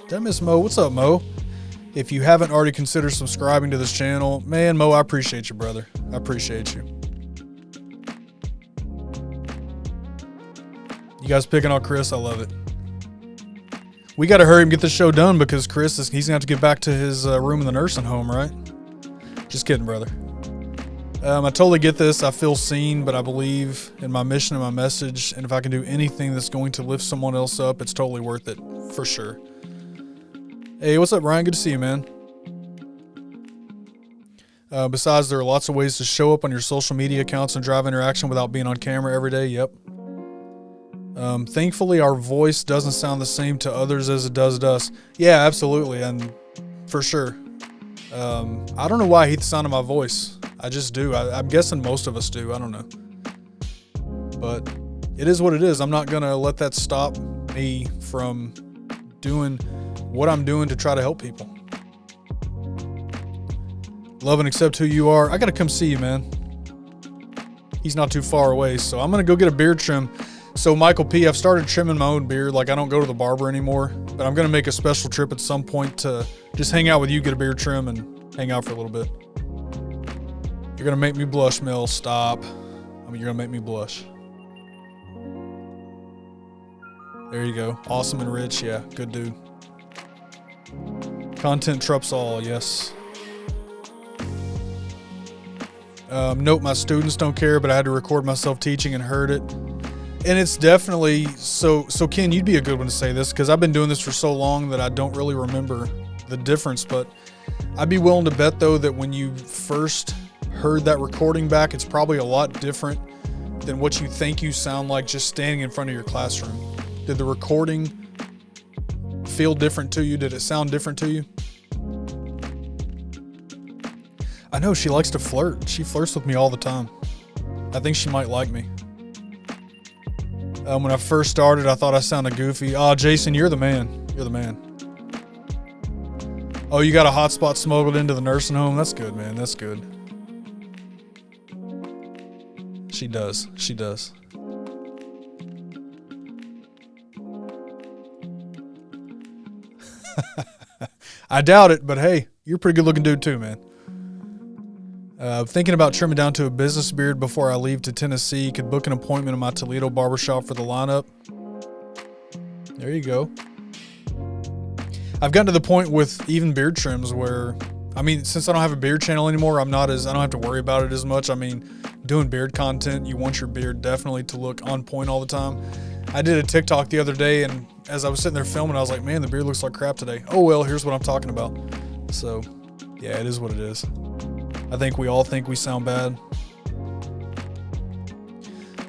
Did I miss Mo? What's up, Mo? If you haven't already considered subscribing to this channel, man, Mo, I appreciate you, brother. I appreciate you. You guys picking on Chris? I love it. We got to hurry and get this show done, because Chris he's going to have to get back to his room in the nursing home, right? Just kidding, brother. I totally get this. I feel seen, but I believe in my mission and my message. And if I can do anything that's going to lift someone else up, it's totally worth it, for sure. Hey, what's up, Ryan? Good to see you, man. Besides, there are lots of ways to show up on your social media accounts and drive interaction without being on camera every day. Yep. Thankfully, our voice doesn't sound the same to others as it does to us. Yeah, absolutely, and for sure. I don't know why I hate the sound of my voice. I just do. I'm guessing most of us do. I don't know. But it is what it is. I'm not going to let that stop me from doing what I'm doing to try to help people. Love and accept who you are. I got to come see you, man. He's not too far away, so I'm going to go get a beard trim. So Michael P., I've started trimming my own beard. Like, I don't go to the barber anymore, but I'm going to make a special trip at some point to just hang out with you, get a beard trim, and hang out for a little bit. You're going to make me blush, Mel. Stop. You're going to make me blush. There you go. Awesome and rich. Yeah, good dude. Content trumps all. Yes. Note, my students don't care, but I had to record myself teaching and heard it. And it's definitely, so Ken, you'd be a good one to say this, because I've been doing this for so long that I don't really remember the difference, but I'd be willing to bet, though, that when you first heard that recording back, it's probably a lot different than what you think you sound like just standing in front of your classroom. Did the recording feel different to you? Did it sound different to you? I know she likes to flirt. She flirts with me all the time. I think she might like me. When I first started, I thought I sounded goofy. Oh, Jason, you're the man. You're the man. Oh, you got a hotspot smuggled into the nursing home? That's good, man. That's good. She does. She does. I doubt it, but hey, you're a pretty good looking dude too, man. Thinking about trimming down to a business beard before I leave to Tennessee. Could book an appointment in my Toledo barbershop for the lineup. There you go. I've gotten to the point with even beard trims where, I mean, since I don't have a beard channel anymore, I don't have to worry about it as much. I mean, doing beard content, you want your beard definitely to look on point all the time. I did a TikTok the other day, and as I was sitting there filming, I was like, man, the beard looks like crap today. Oh, well, here's what I'm talking about. So, yeah, it is what it is. I think we all think we sound bad.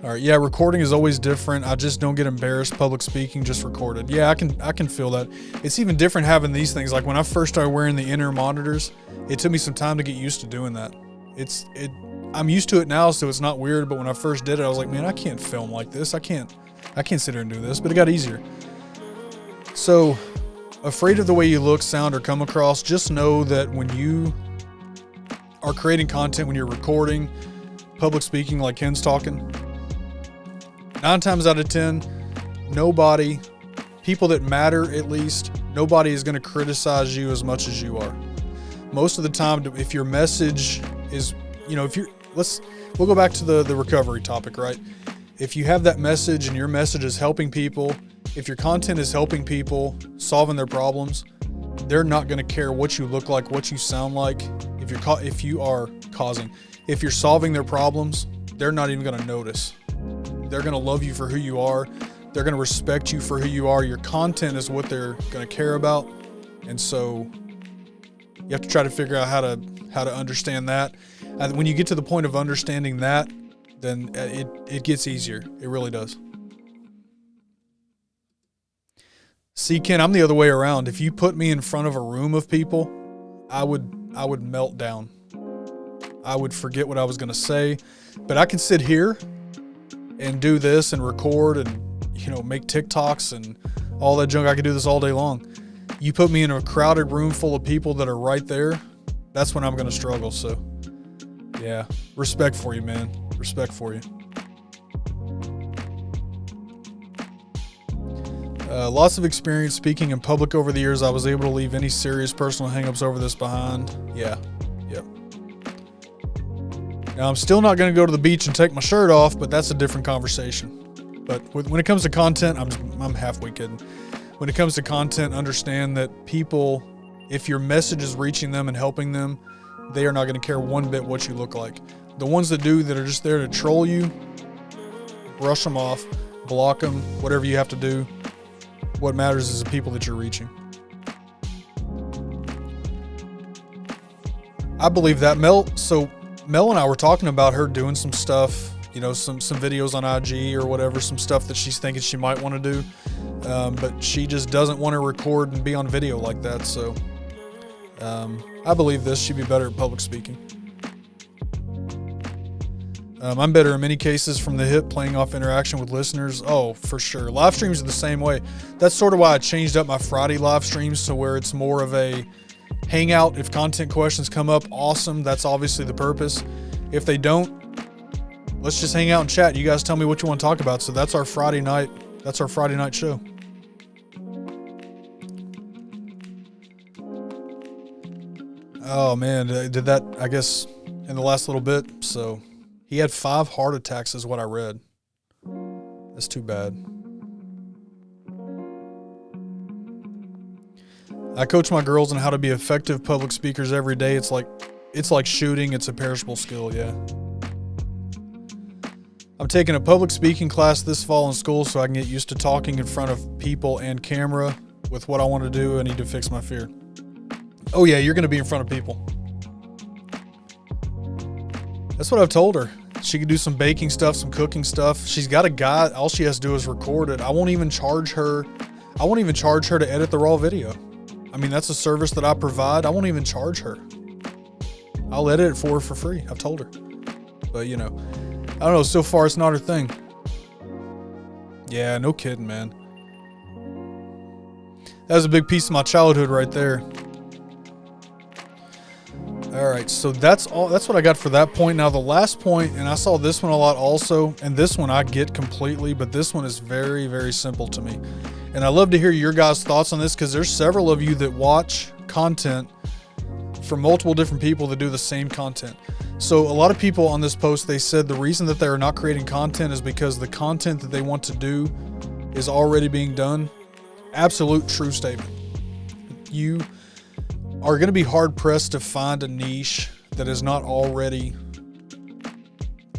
All right, yeah, recording is always different. I just don't get embarrassed public speaking, just recorded. Yeah, I can feel that. It's even different having these things. Like when I first started wearing the inner monitors, it took me some time to get used to doing that. I'm used to it now, so it's not weird, but when I first did it, I was like, man, I can't film like this. I can't sit here and do this, but it got easier. So, afraid of the way you look, sound, or come across, just know that when you are creating content, when you're recording, public speaking like Ken's talking, 9 times out of 10, people that matter at least, nobody is going to criticize you as much as you are. Most of the time, if your message is, we'll go back to the recovery topic, right? If you have that message and your message is helping people, if your content is helping people, solving their problems, they're not going to care what you look like, what you sound like. If you're solving their problems, they're not even going to notice. They're going to love you for who you are. They're going to respect you for who you are. Your content is what they're going to care about. And so you have to try to figure out how to understand that. And when you get to the point of understanding that, then it gets easier. It really does. See, Ken, I'm the other way around. If you put me in front of a room of people, I would melt down. I would forget what I was going to say. But I can sit here and do this and record and, make TikToks and all that junk. I could do this all day long. You put me in a crowded room full of people that are right there, that's when I'm going to struggle. So, yeah, respect for you, man. Respect for you. Lots of experience speaking in public over the years. I was able to leave any serious personal hangups over this behind. Yeah. Yep. Now, I'm still not going to go to the beach and take my shirt off, but that's a different conversation. But when it comes to content, I'm halfway kidding. When it comes to content, understand that people, if your message is reaching them and helping them, they are not going to care one bit what you look like. The ones that are just there to troll you, brush them off, block them, whatever you have to do. What matters is the people that you're reaching. I believe that. Mel and I were talking about her doing some stuff, some videos on IG or whatever, some stuff that she's thinking she might want to do. But she just doesn't want to record and be on video like that. So I believe this. She'd be better at public speaking. I'm better in many cases from the hip, playing off interaction with listeners. Oh, for sure. Live streams are the same way. That's sort of why I changed up my Friday live streams to where it's more of a hangout. If content questions come up, awesome. That's obviously the purpose. If they don't, let's just hang out and chat. You guys tell me what you want to talk about. So that's our Friday night. That's our Friday night show. Oh man, did that, I guess, in the last little bit. So he had 5 heart attacks is what I read. That's too bad. I coach my girls on how to be effective public speakers every day. It's like shooting. It's a perishable skill. Yeah. I'm taking a public speaking class this fall in school so I can get used to talking in front of people and camera. With what I want to do, I need to fix my fear. Oh yeah, you're going to be in front of people. That's what I've told her. She can do some baking stuff, some cooking stuff. She's got a guy. All she has to do is record it. I won't even charge her to edit the raw video. I mean, that's a service that I provide. I won't even charge her. I'll edit it for her for free. I've told her. But, you know, I don't know. So far, it's not her thing. Yeah, no kidding, man. That was a big piece of my childhood right there. All right, so that's all. That's what I got for that point. Now, the last point, and I saw this one a lot also, and this one I get completely, but this one is very, very simple to me. And I love to hear your guys' thoughts on this because there's several of you that watch content from multiple different people that do the same content. So a lot of people on this post, they said the reason that they're not creating content is because the content that they want to do is already being done. Absolute true statement. You are going to be hard pressed to find a niche that is not already,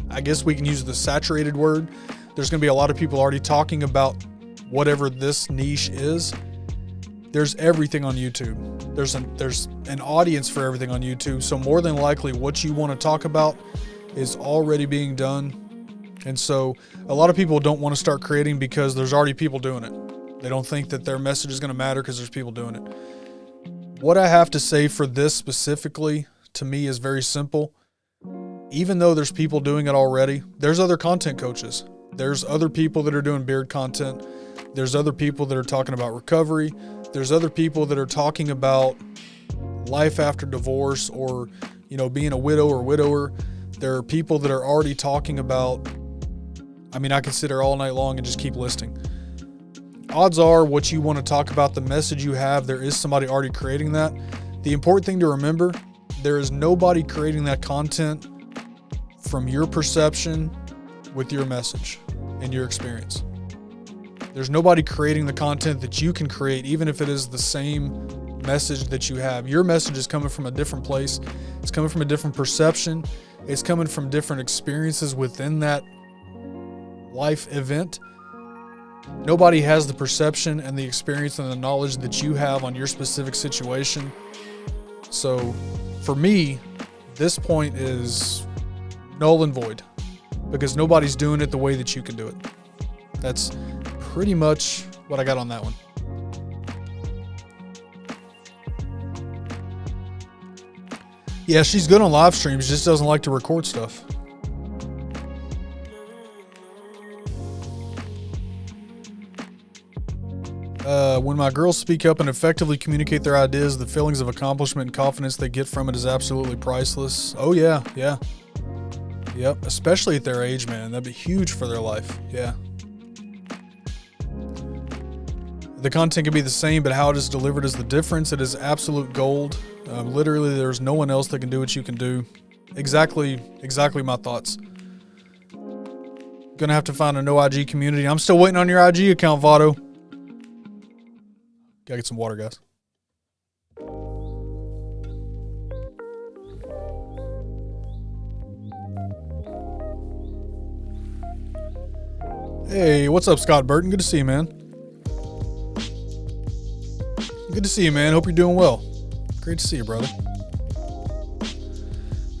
I guess we can use the saturated word. There's going to be a lot of people already talking about whatever this niche is. There's everything on YouTube. There's an audience for everything on YouTube. So more than likely what you want to talk about is already being done. And so a lot of people don't want to start creating because there's already people doing it. They don't think that their message is going to matter because there's people doing it. What I have to say for this specifically to me is very simple. Even though there's people doing it already, there's other content coaches. There's other people that are doing beard content. There's other people that are talking about recovery. There's other people that are talking about life after divorce or, you know, being a widow or widower. There are people that are already talking about, I mean, I could sit there all night long and just keep listing. Odds are what you want to talk about, the message you have, there is somebody already creating that. The important thing to remember, there is nobody creating that content from your perception with your message and your experience. There's nobody creating the content that you can create, even if it is the same message that you have. Your message is coming from a different place. It's coming from a different perception. It's coming from different experiences within that life event. Nobody has the perception and the experience and the knowledge that you have on your specific situation. So for me, this point is null and void because nobody's doing it the way that you can do it. That's pretty much what I got on that one. Yeah, she's good on live streams, just doesn't like to record stuff. When my girls speak up and effectively communicate their ideas, the feelings of accomplishment and confidence they get from it is absolutely priceless. Oh yeah, yeah. Yep, especially at their age, man. That'd be huge for their life. Yeah. The content can be the same, but how it is delivered is the difference. It is absolute gold. Literally, there's no one else that can do what you can do. Exactly my thoughts. Gonna have to find a no IG community. I'm still waiting on your IG account, Votto. Gotta get some water, guys. Hey, what's up, Scott Burton? Good to see you, man. Good to see you, man. Hope you're doing well. Great to see you, brother.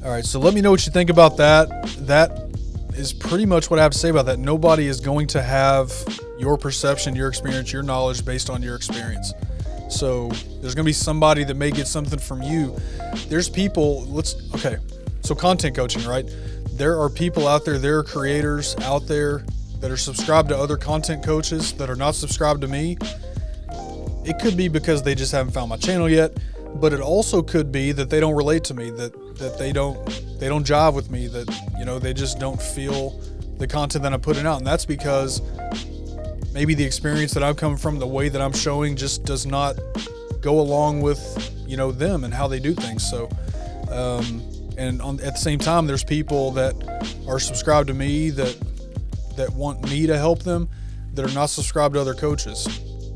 All right, so let me know what you think about that. That is pretty much what I have to say about that. Nobody is going to have your perception, your experience, your knowledge based on your experience. So there's going to be somebody that may get something from you. There's people, so content coaching, right? there are people out there, there are creators out there that are subscribed to other content coaches that are not subscribed to me. It could be because they just haven't found my channel yet, but it also could be that they don't relate to me, that they don't jive with me, that, you know, they just don't feel the content that I'm putting out. And that's because maybe the experience that I'm coming from, the way that I'm showing, just does not go along with, you know, them and how they do things. So, at the same time, there's people that are subscribed to me that want me to help them that are not subscribed to other coaches.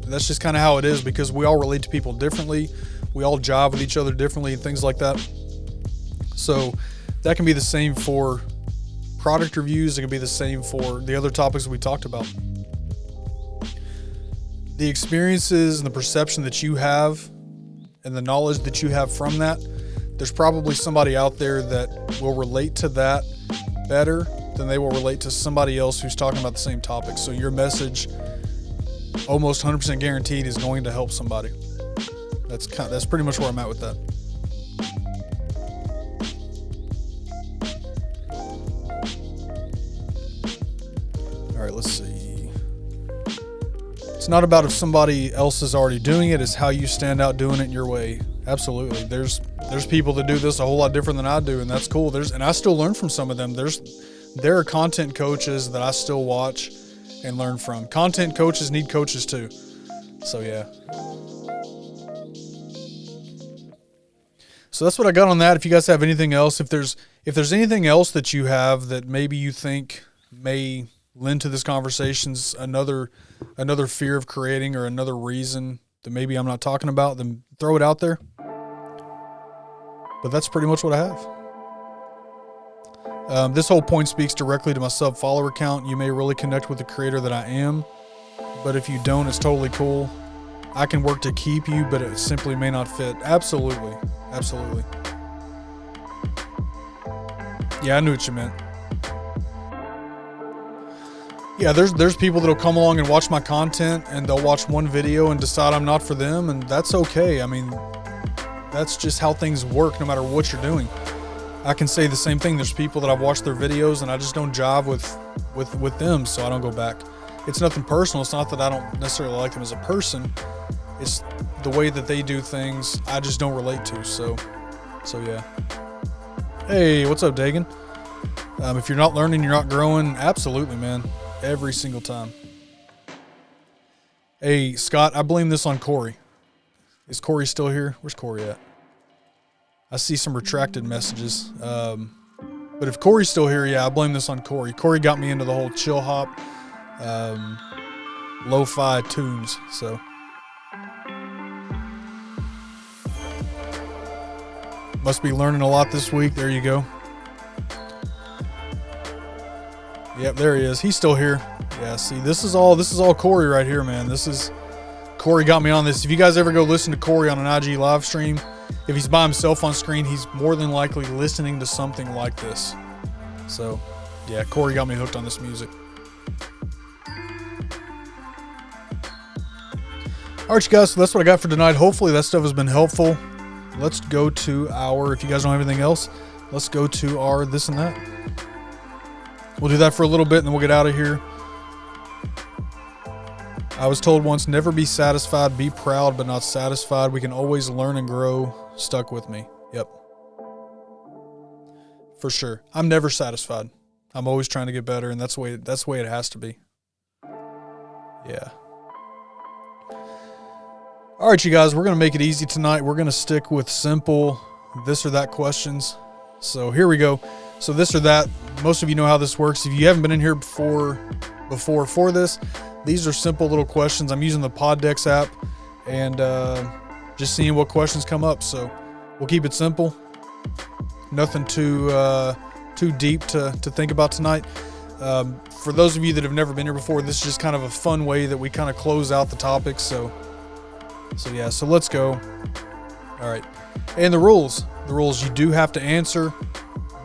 And that's just kind of how it is, because we all relate to people differently. We all jive with each other differently and things like that. So that can be the same for product reviews. It can be the same for the other topics we talked about. The experiences and the perception that you have and the knowledge that you have from that, there's probably somebody out there that will relate to that better than they will relate to somebody else who's talking about the same topic. So your message, almost 100% guaranteed, is going to help somebody. That's pretty much where I'm at with that. All right, let's see. It's not about if somebody else is already doing it, it's how you stand out doing it in your way. Absolutely. There's people that do this a whole lot different than I do, and that's cool. And I still learn from some of them. There are content coaches that I still watch and learn from. Content coaches need coaches too. So yeah. So that's what I got on that. If you guys have anything else, if there's anything else that you have that maybe you think may lend to this conversation's another fear of creating, or another reason that maybe I'm not talking about, then throw it out there. But that's pretty much what I have. This whole point speaks directly to my sub-follower count. You may really connect with the creator that I am, but if you don't, it's totally cool. I can work to keep you, but it simply may not fit. Absolutely. Absolutely. Yeah, I knew what you meant. Yeah, there's people that'll come along and watch my content, and they'll watch one video and decide I'm not for them, and that's okay. I mean, that's just how things work no matter what you're doing. I can say the same thing. There's people that I've watched their videos and I just don't jive with them, so I don't go back. It's nothing personal. It's not that I don't necessarily like them as a person. It's the way that they do things I just don't relate to. So yeah. Hey, what's up, Dagan? If you're not learning, you're not growing. Absolutely, man. Every single time. Hey, Scott, I blame this on Corey. Is Corey still here? Where's Corey at? I see some retracted messages. But if Corey's still here, yeah, I blame this on Corey. Corey got me into the whole chill hop, lo-fi tunes. So must be learning a lot this week. There you go. Yep, there he is. He's still here. Yeah, see, this is all Corey right here, man. Corey got me on this. If you guys ever go listen to Corey on an IG live stream, if he's by himself on screen, he's more than likely listening to something like this. So, yeah, Corey got me hooked on this music. All right, you guys, so that's what I got for tonight. Hopefully that stuff has been helpful. Let's go to if you guys don't have anything else, let's go to our this and that. We'll do that for a little bit, and then we'll get out of here. I was told once, never be satisfied, be proud but not satisfied. We can always learn and grow. Stuck with me. Yep. For sure. I'm never satisfied. I'm always trying to get better, and that's the way it has to be. Yeah. All right, you guys, we're going to make it easy tonight. We're going to stick with simple this or that questions. So here we go. So this or that, most of you know how this works. If you haven't been in here before for this, these are simple little questions. I'm using the Poddex app and just seeing what questions come up. So we'll keep it simple. Nothing too deep to think about tonight. For those of you that have never been here before, this is just kind of a fun way that we kind of close out the topic. So yeah, so let's go. All right. And the rules, you do have to answer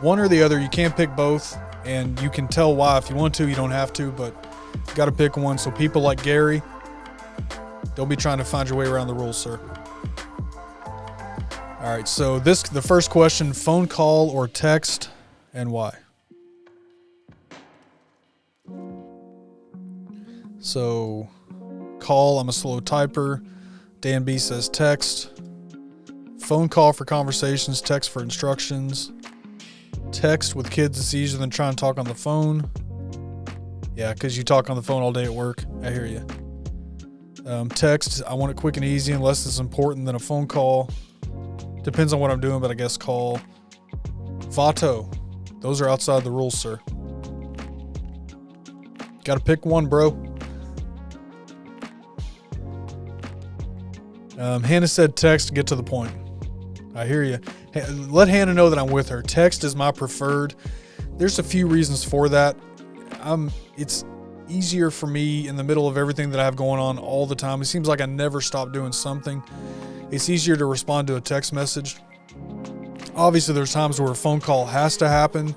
one or the other. You can't pick both, and you can tell why if you want to. You don't have to, but you got to pick one. So people like Gary, don't be trying to find your way around the rules, sir. All right, so the first question, phone call or text, and why? So, call, I'm a slow typer. Dan B says text. Phone call for conversations, text for instructions. Text with kids is easier than trying to talk on the phone. Yeah, because you talk on the phone all day at work. I hear you. Text, I want it quick and easy unless it's important than a phone call. Depends on what I'm doing, but I guess call. Vato, those are outside the rules, sir. Gotta pick one, bro. Hannah said text, get to the point. I hear you. Let Hannah know that I'm with her. Text is my preferred. There's a few reasons for that. It's easier for me in the middle of everything that I have going on all the time. It seems like I never stop doing something. It's easier to respond to a text message. Obviously, there's times where a phone call has to happen.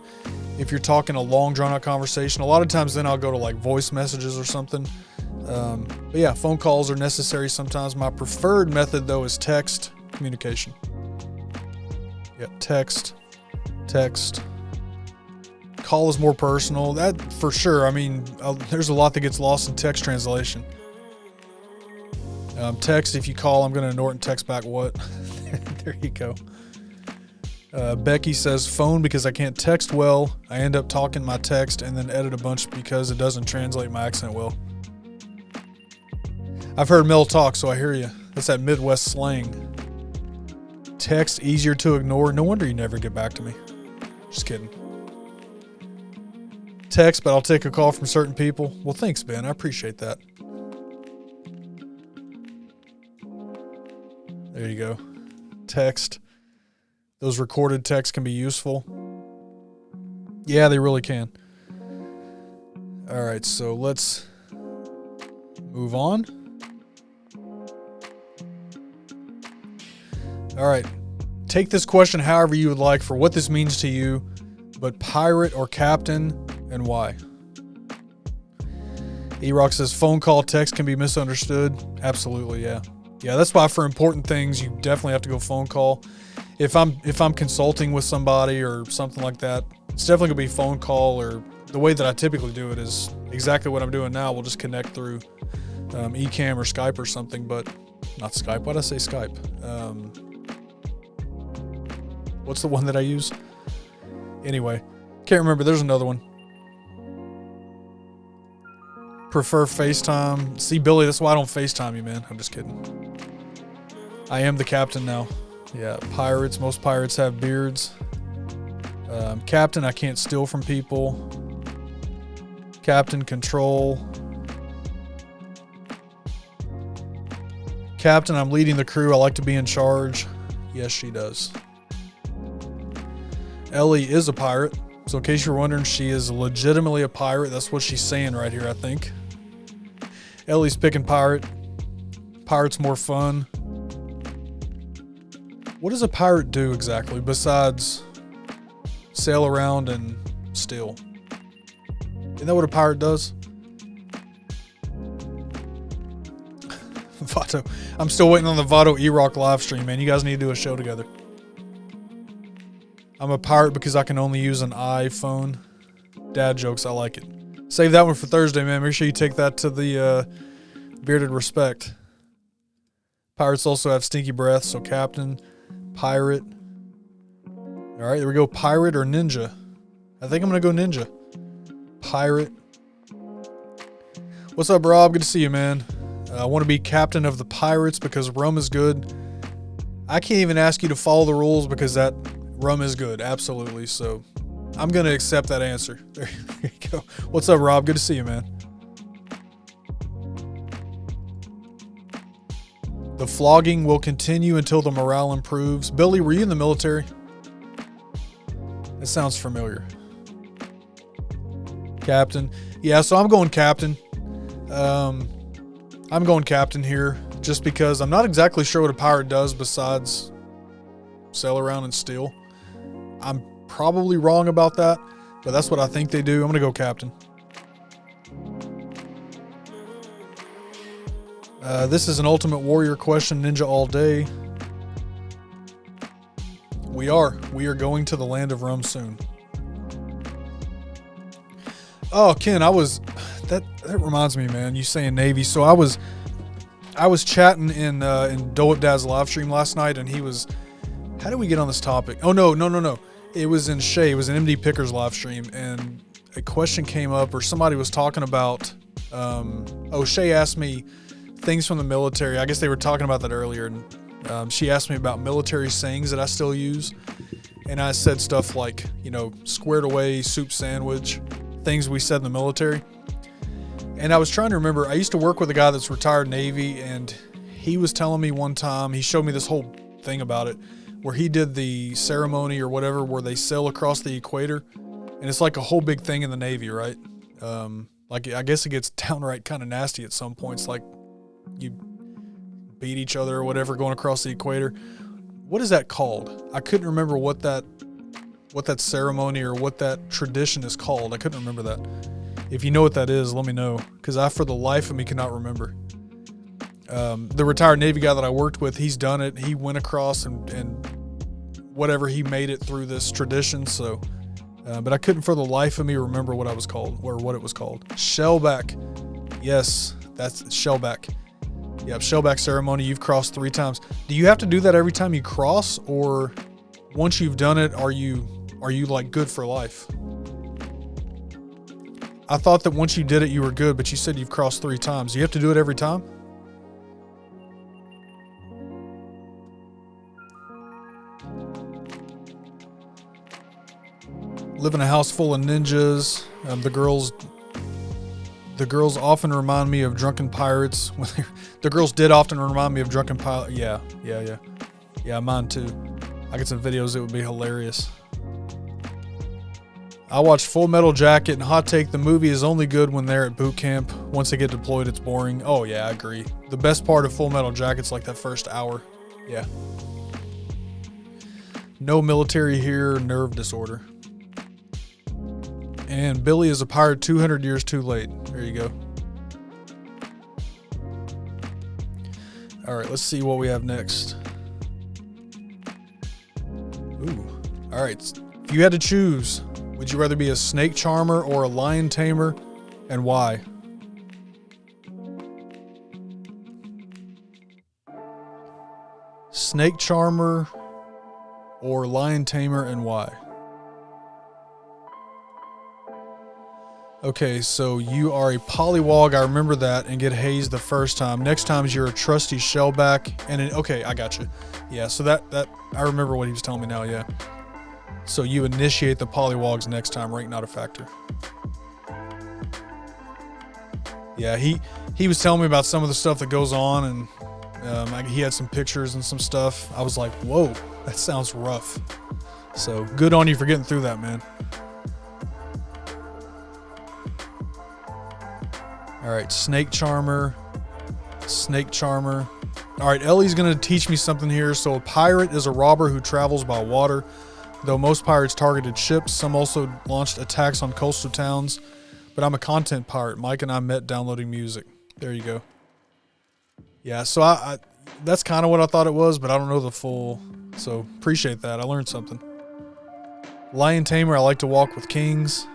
If you're talking a long, drawn-out conversation, a lot of times then I'll go to like voice messages or something. But yeah, phone calls are necessary sometimes. My preferred method, though, is text communication. Yeah, text. Call is more personal. That for sure. I mean, there's a lot that gets lost in text translation. Text, if you call, I'm going to ignore it and text back what? There you go. Becky says phone because I can't text well. I end up talking my text and then edit a bunch because it doesn't translate my accent well. I've heard Mel talk, so I hear you. That's that Midwest slang. Text, easier to ignore. No wonder you never get back to me. Just kidding. Text, but I'll take a call from certain people. Well, thanks, Ben. I appreciate that. There you go. Text. Those recorded texts can be useful. Yeah, they really can. All right, so let's move on. All right. Take this question however you would like for what this means to you, but pirate or captain and why. E-Rock says phone call text can be misunderstood. Absolutely, yeah. Yeah, that's why for important things you definitely have to go phone call. If I'm consulting with somebody or something like that, it's definitely gonna be phone call, or the way that I typically do it is exactly what I'm doing now. We'll just connect through Ecamm or Skype or something, but not Skype. Why'd I say Skype? What's the one that I use? Anyway, can't remember. There's another one. Prefer FaceTime. See, Billy, that's why I don't FaceTime you, man. I'm just kidding. I am the captain now. Yeah, pirates. Most pirates have beards. Captain, I can't steal from people. Captain, control. Captain, I'm leading the crew. I like to be in charge. Yes, she does. Ellie is a pirate. So in case you're wondering, she is legitimately a pirate. That's what she's saying right here, I think. Ellie's picking pirate. Pirate's more fun. What does a pirate do exactly besides sail around and steal? Isn't that what a pirate does? Vato. I'm still waiting on the Vato E-Rock live stream, man. You guys need to do a show together. I'm a pirate because I can only use an iPhone. Dad jokes, I like it. Save that one for Thursday, man. Make sure you take that to the Bearded Respect. Pirates also have stinky breath, so captain, pirate. All right, there we go. Pirate or ninja. I think I'm going to go ninja. Pirate. What's up, Rob? Good to see you, man. I want to be captain of the pirates because rum is good. I can't even ask you to follow the rules because that rum is good. Absolutely. So I'm going to accept that answer. There you go. What's up, Rob? Good to see you, man. The flogging will continue until the morale improves. Billy, were you in the military? That sounds familiar. Captain. Yeah, so I'm going captain. I'm going captain here just because I'm not exactly sure what a pirate does besides sail around and steal. I'm probably wrong about that, but that's what I think they do. I'm going to go captain. This is an Ultimate Warrior question, Ninja all day. We are going to the land of rum soon. Oh, Ken, that reminds me, man. You saying Navy? So I was chatting in Dole Dad's live stream last night, and he was. How did we get on this topic? Oh no. It was in Shay. It was an MD Pickers live stream, and a question came up, or somebody was talking about. Shay asked me things from the military. I guess they were talking about that earlier, and she asked me about military sayings that I still use, and I said stuff like, squared away, soup sandwich, things we said in the military. And I was trying to remember. I used to work with a guy that's retired Navy, and he was telling me one time, he showed me this whole thing about it, where he did the ceremony or whatever where they sail across the equator, and it's like a whole big thing in the Navy, right? Like I guess it gets downright kind of nasty at some points, like you beat each other or whatever going across the equator. What is that called? I couldn't remember what that ceremony or what that tradition is called. I couldn't remember that. If you know what that is, let me know, because I, for the life of me, cannot remember. The retired Navy guy that I worked with, he's done it. He went across and whatever, he made it through this tradition. So, but I couldn't for the life of me remember what I was called or what it was called. Shellback. Yes, that's shellback. Yep, shellback ceremony. You've crossed 3 times. Do you have to do that every time you cross, or once you've done it, are you like good for life? I thought that once you did it, you were good, but you said you've crossed 3 times. Do you have to do it every time? Live in a house full of ninjas. The girls often remind me of drunken pirates. The girls did often remind me of drunken pirates. Yeah, mine too. I get some videos that would be hilarious. I watched Full Metal Jacket, and hot take, the movie is only good when they're at boot camp. Once they get deployed, it's boring. Oh yeah, I agree. The best part of Full Metal Jacket's like that first hour. Yeah. No military here, nerve disorder. And Billy is a pirate 200 years too late. There you go. All right, let's see what we have next. Ooh. All right. If you had to choose, would you rather be a snake charmer or a lion tamer, and why? Snake charmer or lion tamer, and why? Okay, so you are a polywog. I remember that, and get hazed the first time. Next time you're a trusty shellback, and okay, I got you. Yeah, so that I remember what he was telling me now. Yeah. So you initiate the polywogs next time, rank not a factor. Yeah, he was telling me about some of the stuff that goes on, and he had some pictures and some stuff. I was like, whoa, that sounds rough. So good on you for getting through that, man. All right, snake charmer. All right, Ellie's going to teach me something here. So a pirate is a robber who travels by water. Though most pirates targeted ships, some also launched attacks on coastal towns. But I'm a content pirate. Mike and I met downloading music. There you go. Yeah, so I that's kind of what I thought it was, but I don't know the full. So appreciate that. I learned something. Lion tamer, I like to walk with kings.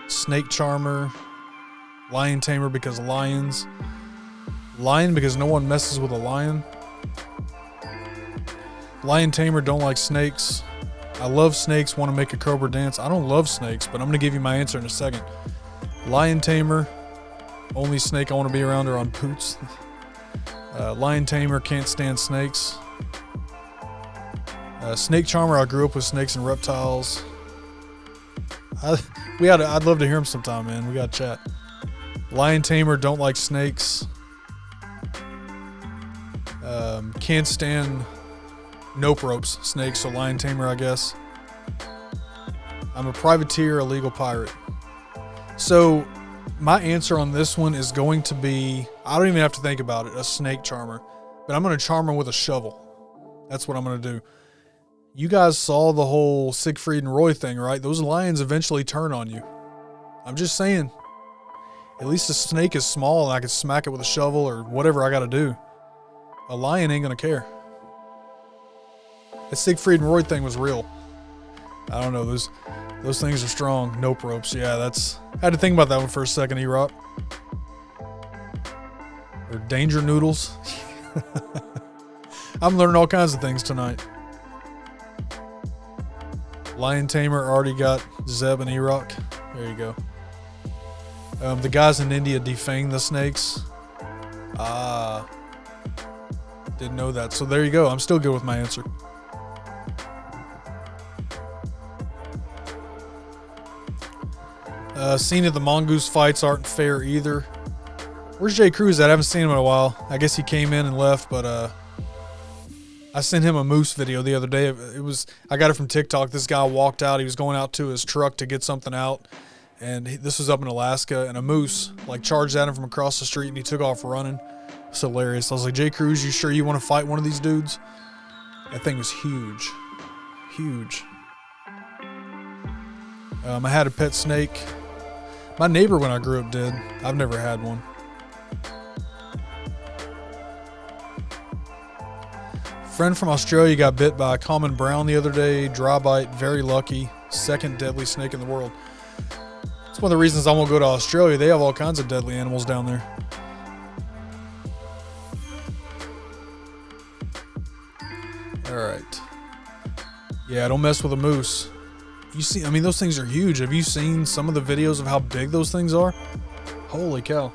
Snake charmer. Lion tamer because lions. Lion because no one messes with a lion. Lion tamer, don't like snakes. I love snakes, want to make a cobra dance. I don't love snakes, but I'm going to give you my answer in a second. Lion tamer, only snake I want to be around are on poots. Lion tamer, can't stand snakes. Snake charmer, I grew up with snakes and reptiles. I'd love to hear him sometime, man. We got to chat. Lion tamer, don't like snakes. Can't stand nope ropes, snakes, so lion tamer, I guess. I'm a privateer, a legal pirate. So my answer on this one is going to be, I don't even have to think about it, a snake charmer. But I'm going to charm him with a shovel. That's what I'm going to do. You guys saw the whole Siegfried and Roy thing, right? Those lions eventually turn on you. I'm just saying. At least the snake is small and I can smack it with a shovel or whatever I got to do. A lion ain't going to care. The Siegfried and Roy thing was real. I don't know. Those things are strong. Nope ropes. Yeah, that's. I had to think about that one for a second, E-Rock. Or danger noodles. I'm learning all kinds of things tonight. Lion Tamer already got Zeb and E-Rock. There you go. The guys in India defang the snakes. Didn't know that. So there you go. I'm still good with my answer. Scene of the mongoose fights aren't fair either. Where's Jay Cruz at? I haven't seen him in a while. I guess he came in and left, but I sent him a moose video the other day. I got it from TikTok. This guy walked out. He was going out to his truck to get something out, and this was up in Alaska, and a moose like charged at him from across the street, and he took off running. It's hilarious. I was like, Jay Cruz, you sure you want to fight one of these dudes? That thing was huge. Huge. I had a pet snake. My neighbor when I grew up did. I've never had one. Friend from Australia got bit by a common brown the other day. Dry bite, very lucky. Second deadly snake in the world. It's one of the reasons I won't go to Australia. They have all kinds of deadly animals down there. Alright. Yeah, don't mess with a moose. You see, I mean, those things are huge. Have you seen some of the videos of how big those things are? Holy cow.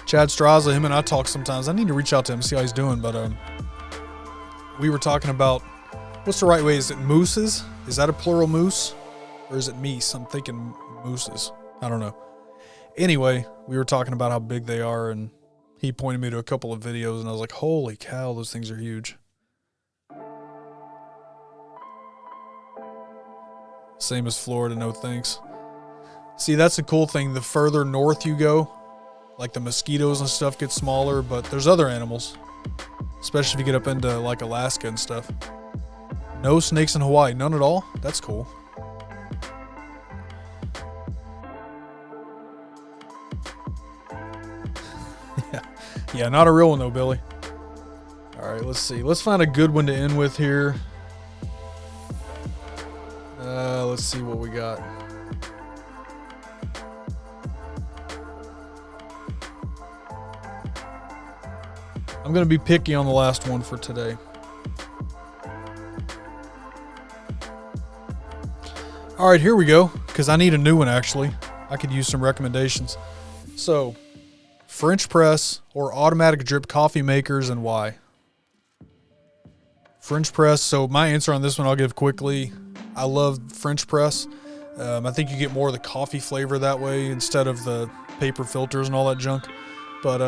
Chad Straza, him and I talk sometimes. I need to reach out to him and see how he's doing, but we were talking about, what's the right way? Is it mooses? Is that a plural moose? Or is it meese? I'm thinking mooses. I don't know. Anyway, we were talking about how big they are, and he pointed me to a couple of videos, and I was like, holy cow, those things are huge. Same as Florida, no thanks. See, that's the cool thing. The further north you go, like the mosquitoes and stuff get smaller, but there's other animals. Especially if you get up into like Alaska and stuff. No snakes in Hawaii, none at all? That's cool. Yeah, not a real one though, Billy. Alright, let's see. Let's find a good one to end with here. Let's see what we got. I'm going to be picky on the last one for today. All right, here we go, because I need a new one, actually. I could use some recommendations. So, French press or automatic drip coffee makers and why? French press. So my answer on this one I'll give quickly. I love French press. I think you get more of the coffee flavor that way instead of the paper filters and all that junk. But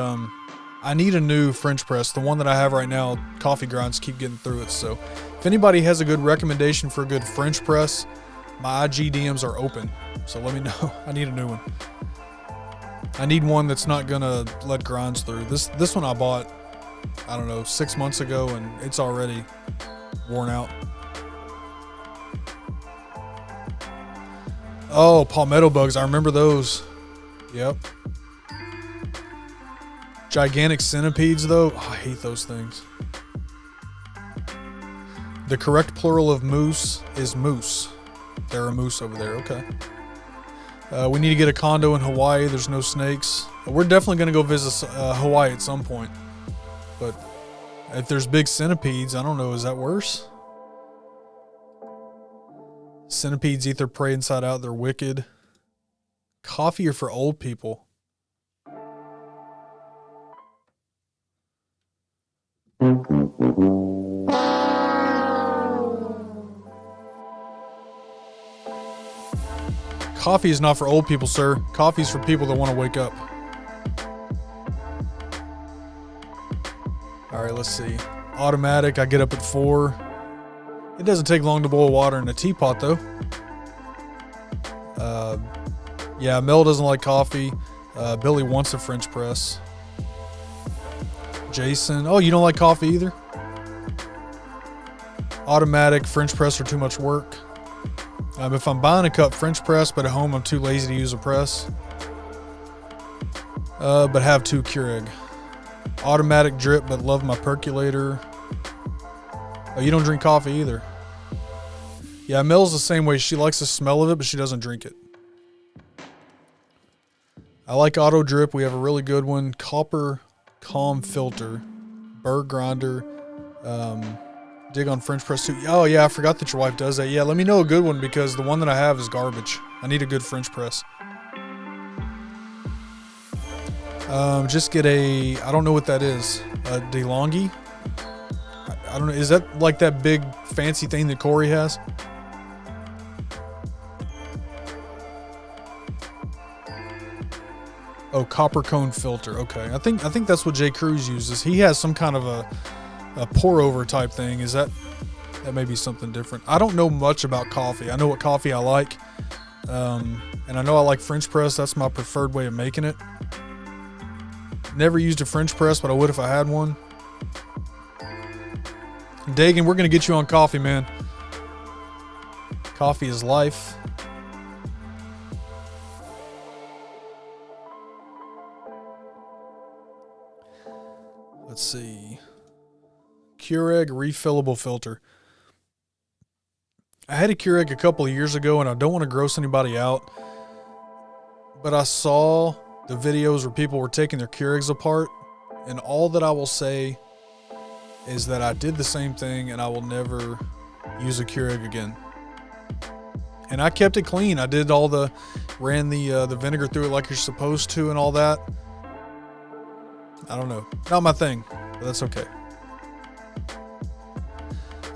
I need a new French press. The one that I have right now, coffee grinds keep getting through it. So if anybody has a good recommendation for a good French press, my IG DMs are open. So let me know. I need a new one. I need one that's not gonna let grinds through. This one I bought, I don't know, 6 months ago, and it's already worn out. Oh, palmetto bugs. I remember those. Yep. Gigantic centipedes, though. Oh, I hate those things. The correct plural of moose is moose. There are moose over there. Okay. We need to get a condo in Hawaii. There's no snakes. We're definitely going to go visit Hawaii at some point. But if there's big centipedes, I don't know. Is that worse? Centipedes eat their prey inside out. They're wicked. Coffee are for old people. Coffee is not for old people, sir. Coffee is for people that want to wake up. All right, let's see. Automatic, I get up at 4. It doesn't take long to boil water in a teapot, though. Yeah, Mel doesn't like coffee. Billy wants a French press. Jason, oh, you don't like coffee either? Automatic, French press are too much work. If I'm buying a cup, French press, but at home I'm too lazy to use a press. But have 2 Keurig. Automatic drip, but love my percolator. Oh, you don't drink coffee either. Yeah, Mel's the same way. She likes the smell of it, but she doesn't drink it. I like Auto Drip. We have a really good one. Copper Calm Filter. Burr Grinder. Dig on French press too. Oh, yeah, I forgot that your wife does that. Yeah, let me know a good one because the one that I have is garbage. I need a good French press. Just get a, I don't know what that is. A DeLonghi? I don't know. Is that like that big fancy thing that Corey has? Oh, copper cone filter. Okay, I think that's what Jay Cruz uses. He has some kind of a pour over type thing. Is that may be something different? I don't know much about coffee. I know what coffee I like, and I know I like French press. That's my preferred way of making it. Never used a French press, but I would if I had one. Dagan, we're gonna get you on coffee, man. Coffee is life. Let's see. Keurig refillable filter. I had a Keurig a couple of years ago, and I don't want to gross anybody out, but I saw the videos where people were taking their Keurigs apart, and all that I will say is that I did the same thing, and I will never use a Keurig again. And I kept it clean. I did ran the vinegar through it like you're supposed to and all that. I don't know. Not my thing, but that's okay.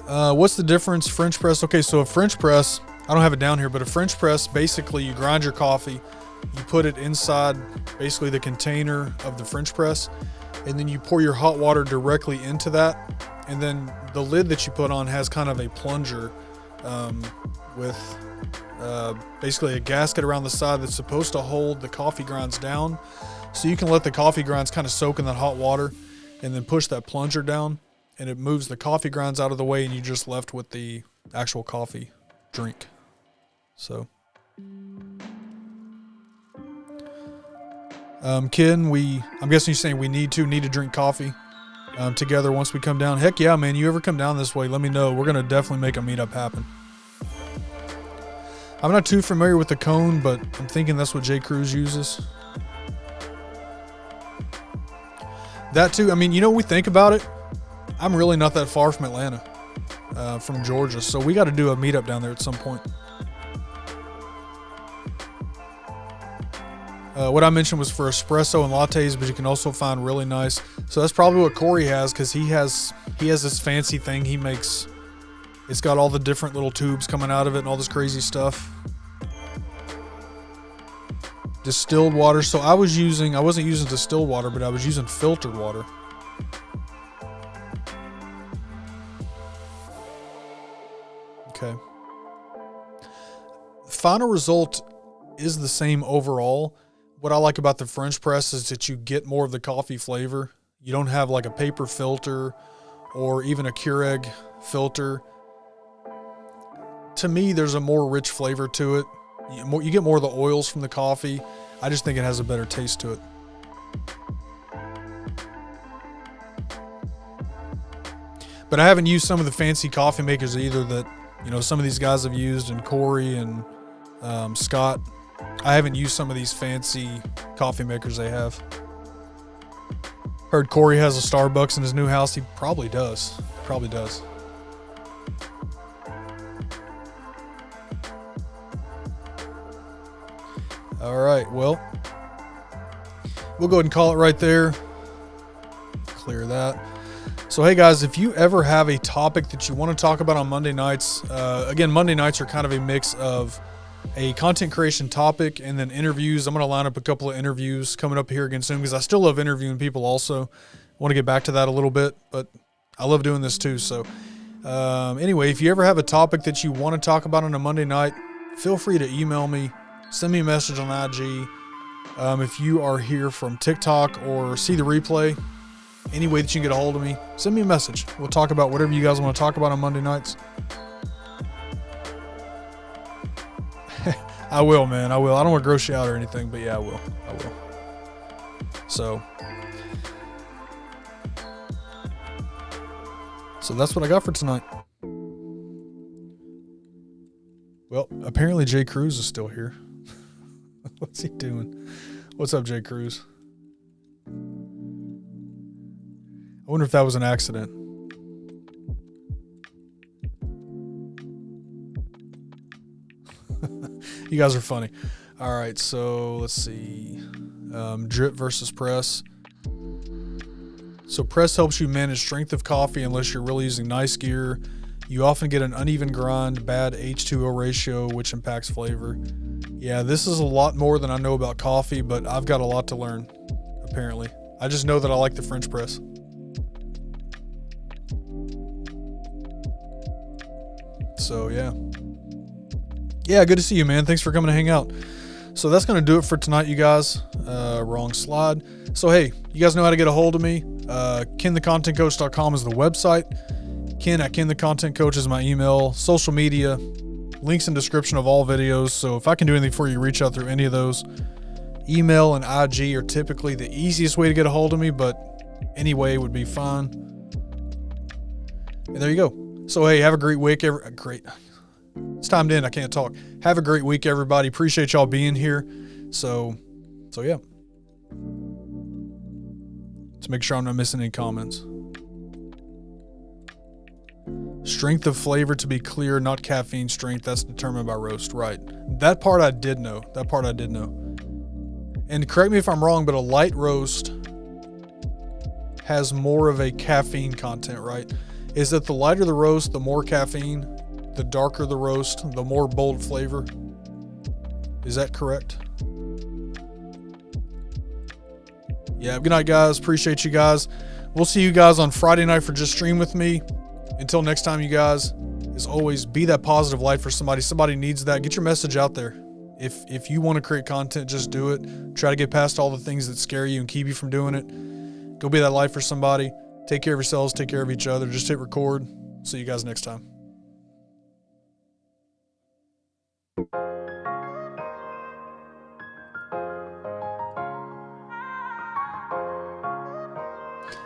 What's the difference? French press. Okay, so a French press, I don't have it down here, but a French press, basically you grind your coffee, you put it inside basically the container of the French press, and then you pour your hot water directly into that. And then the lid that you put on has kind of a plunger with basically a gasket around the side that's supposed to hold the coffee grinds down. So you can let the coffee grinds kind of soak in that hot water and then push that plunger down, and it moves the coffee grinds out of the way, and you're just left with the actual coffee drink. So, Ken, I'm guessing you're saying we need to drink coffee together once we come down. Heck yeah, man. You ever come down this way, let me know. We're going to definitely make a meetup happen. I'm not too familiar with the cone, but I'm thinking that's what Jay Cruz uses. That too. I mean, when we think about it, I'm really not that far from Atlanta, from Georgia. So we got to do a meetup down there at some point. What I mentioned was for espresso and lattes, but you can also find really nice. So that's probably what Corey has, because he has this fancy thing he makes. It's got all the different little tubes coming out of it and all this crazy stuff. Distilled water. So I wasn't using distilled water, but I was using filtered water. Okay. The final result is the same overall. What I like about the French press is that you get more of the coffee flavor. You don't have like a paper filter or even a Keurig filter. To me, there's a more rich flavor to it. You get more of the oils from the coffee. I just think it has a better taste to it. But I haven't used some of the fancy coffee makers either that, some of these guys have used, and Corey and Scott. I haven't used some of these fancy coffee makers they have. Heard Corey has a Starbucks in his new house. He probably does. All right, well, we'll go ahead and call it right there. Clear that. So, hey guys, if you ever have a topic that you want to talk about on Monday nights, again, Monday nights are kind of a mix of a content creation topic and then interviews. I'm going to line up a couple of interviews coming up here again soon, because I still love interviewing people also. I want to get back to that a little bit, but I love doing this too. So, anyway, if you ever have a topic that you want to talk about on a Monday night, feel free to email me. Send me a message on IG. If you are here from TikTok or see the replay, any way that you can get a hold of me, send me a message. We'll talk about whatever you guys want to talk about on Monday nights. I will, man. I will. I don't want to gross you out or anything, but yeah, I will. So that's what I got for tonight. Well, apparently Jay Cruz is still here. What's he doing? What's up, Jay Cruz? I wonder if that was an accident. You guys are funny. All right, so let's see. Drip versus press. So press helps you manage strength of coffee unless you're really using nice gear. You often get an uneven grind, bad H2O ratio, which impacts flavor. Yeah, this is a lot more than I know about coffee, but I've got a lot to learn, apparently. I just know that I like the French press. So, yeah. Yeah, good to see you, man. Thanks for coming to hang out. So that's going to do it for tonight, you guys. Wrong slide. So, hey, you guys know how to get a hold of me. KenTheContentCoach.com is the website. Ken at KenTheContentCoach is my email. Social media, links in description of all videos. So if I can do anything for you, reach out through any of those. Email and IG are typically the easiest way to get a hold of me, but any way would be fine. And there you go. So, hey, have a great week. It's time to end. I can't talk. Have a great week, everybody. Appreciate y'all being here. So yeah. Let's make sure I'm not missing any comments. Strength of flavor to be clear, not caffeine strength. That's determined by roast. Right. That part I did know. And correct me if I'm wrong, but a light roast has more of a caffeine content, right? Is that the lighter the roast, the more caffeine, the darker the roast, the more bold flavor? Is that correct? Yeah, good night, guys. Appreciate you guys. We'll see you guys on Friday night for Just Stream With Me. Until next time, you guys, as always, be that positive light for somebody. Somebody needs that. Get your message out there. If you want to create content, just do it. Try to get past all the things that scare you and keep you from doing it. Go be that light for somebody. Take care of yourselves. Take care of each other. Just hit record. See you guys next time.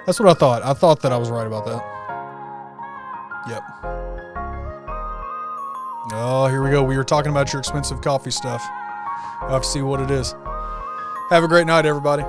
That's what I thought. I thought that I was right about that. Yep. Oh, here we go. We were talking about your expensive coffee stuff. I'll have to see what it is. Have a great night, everybody.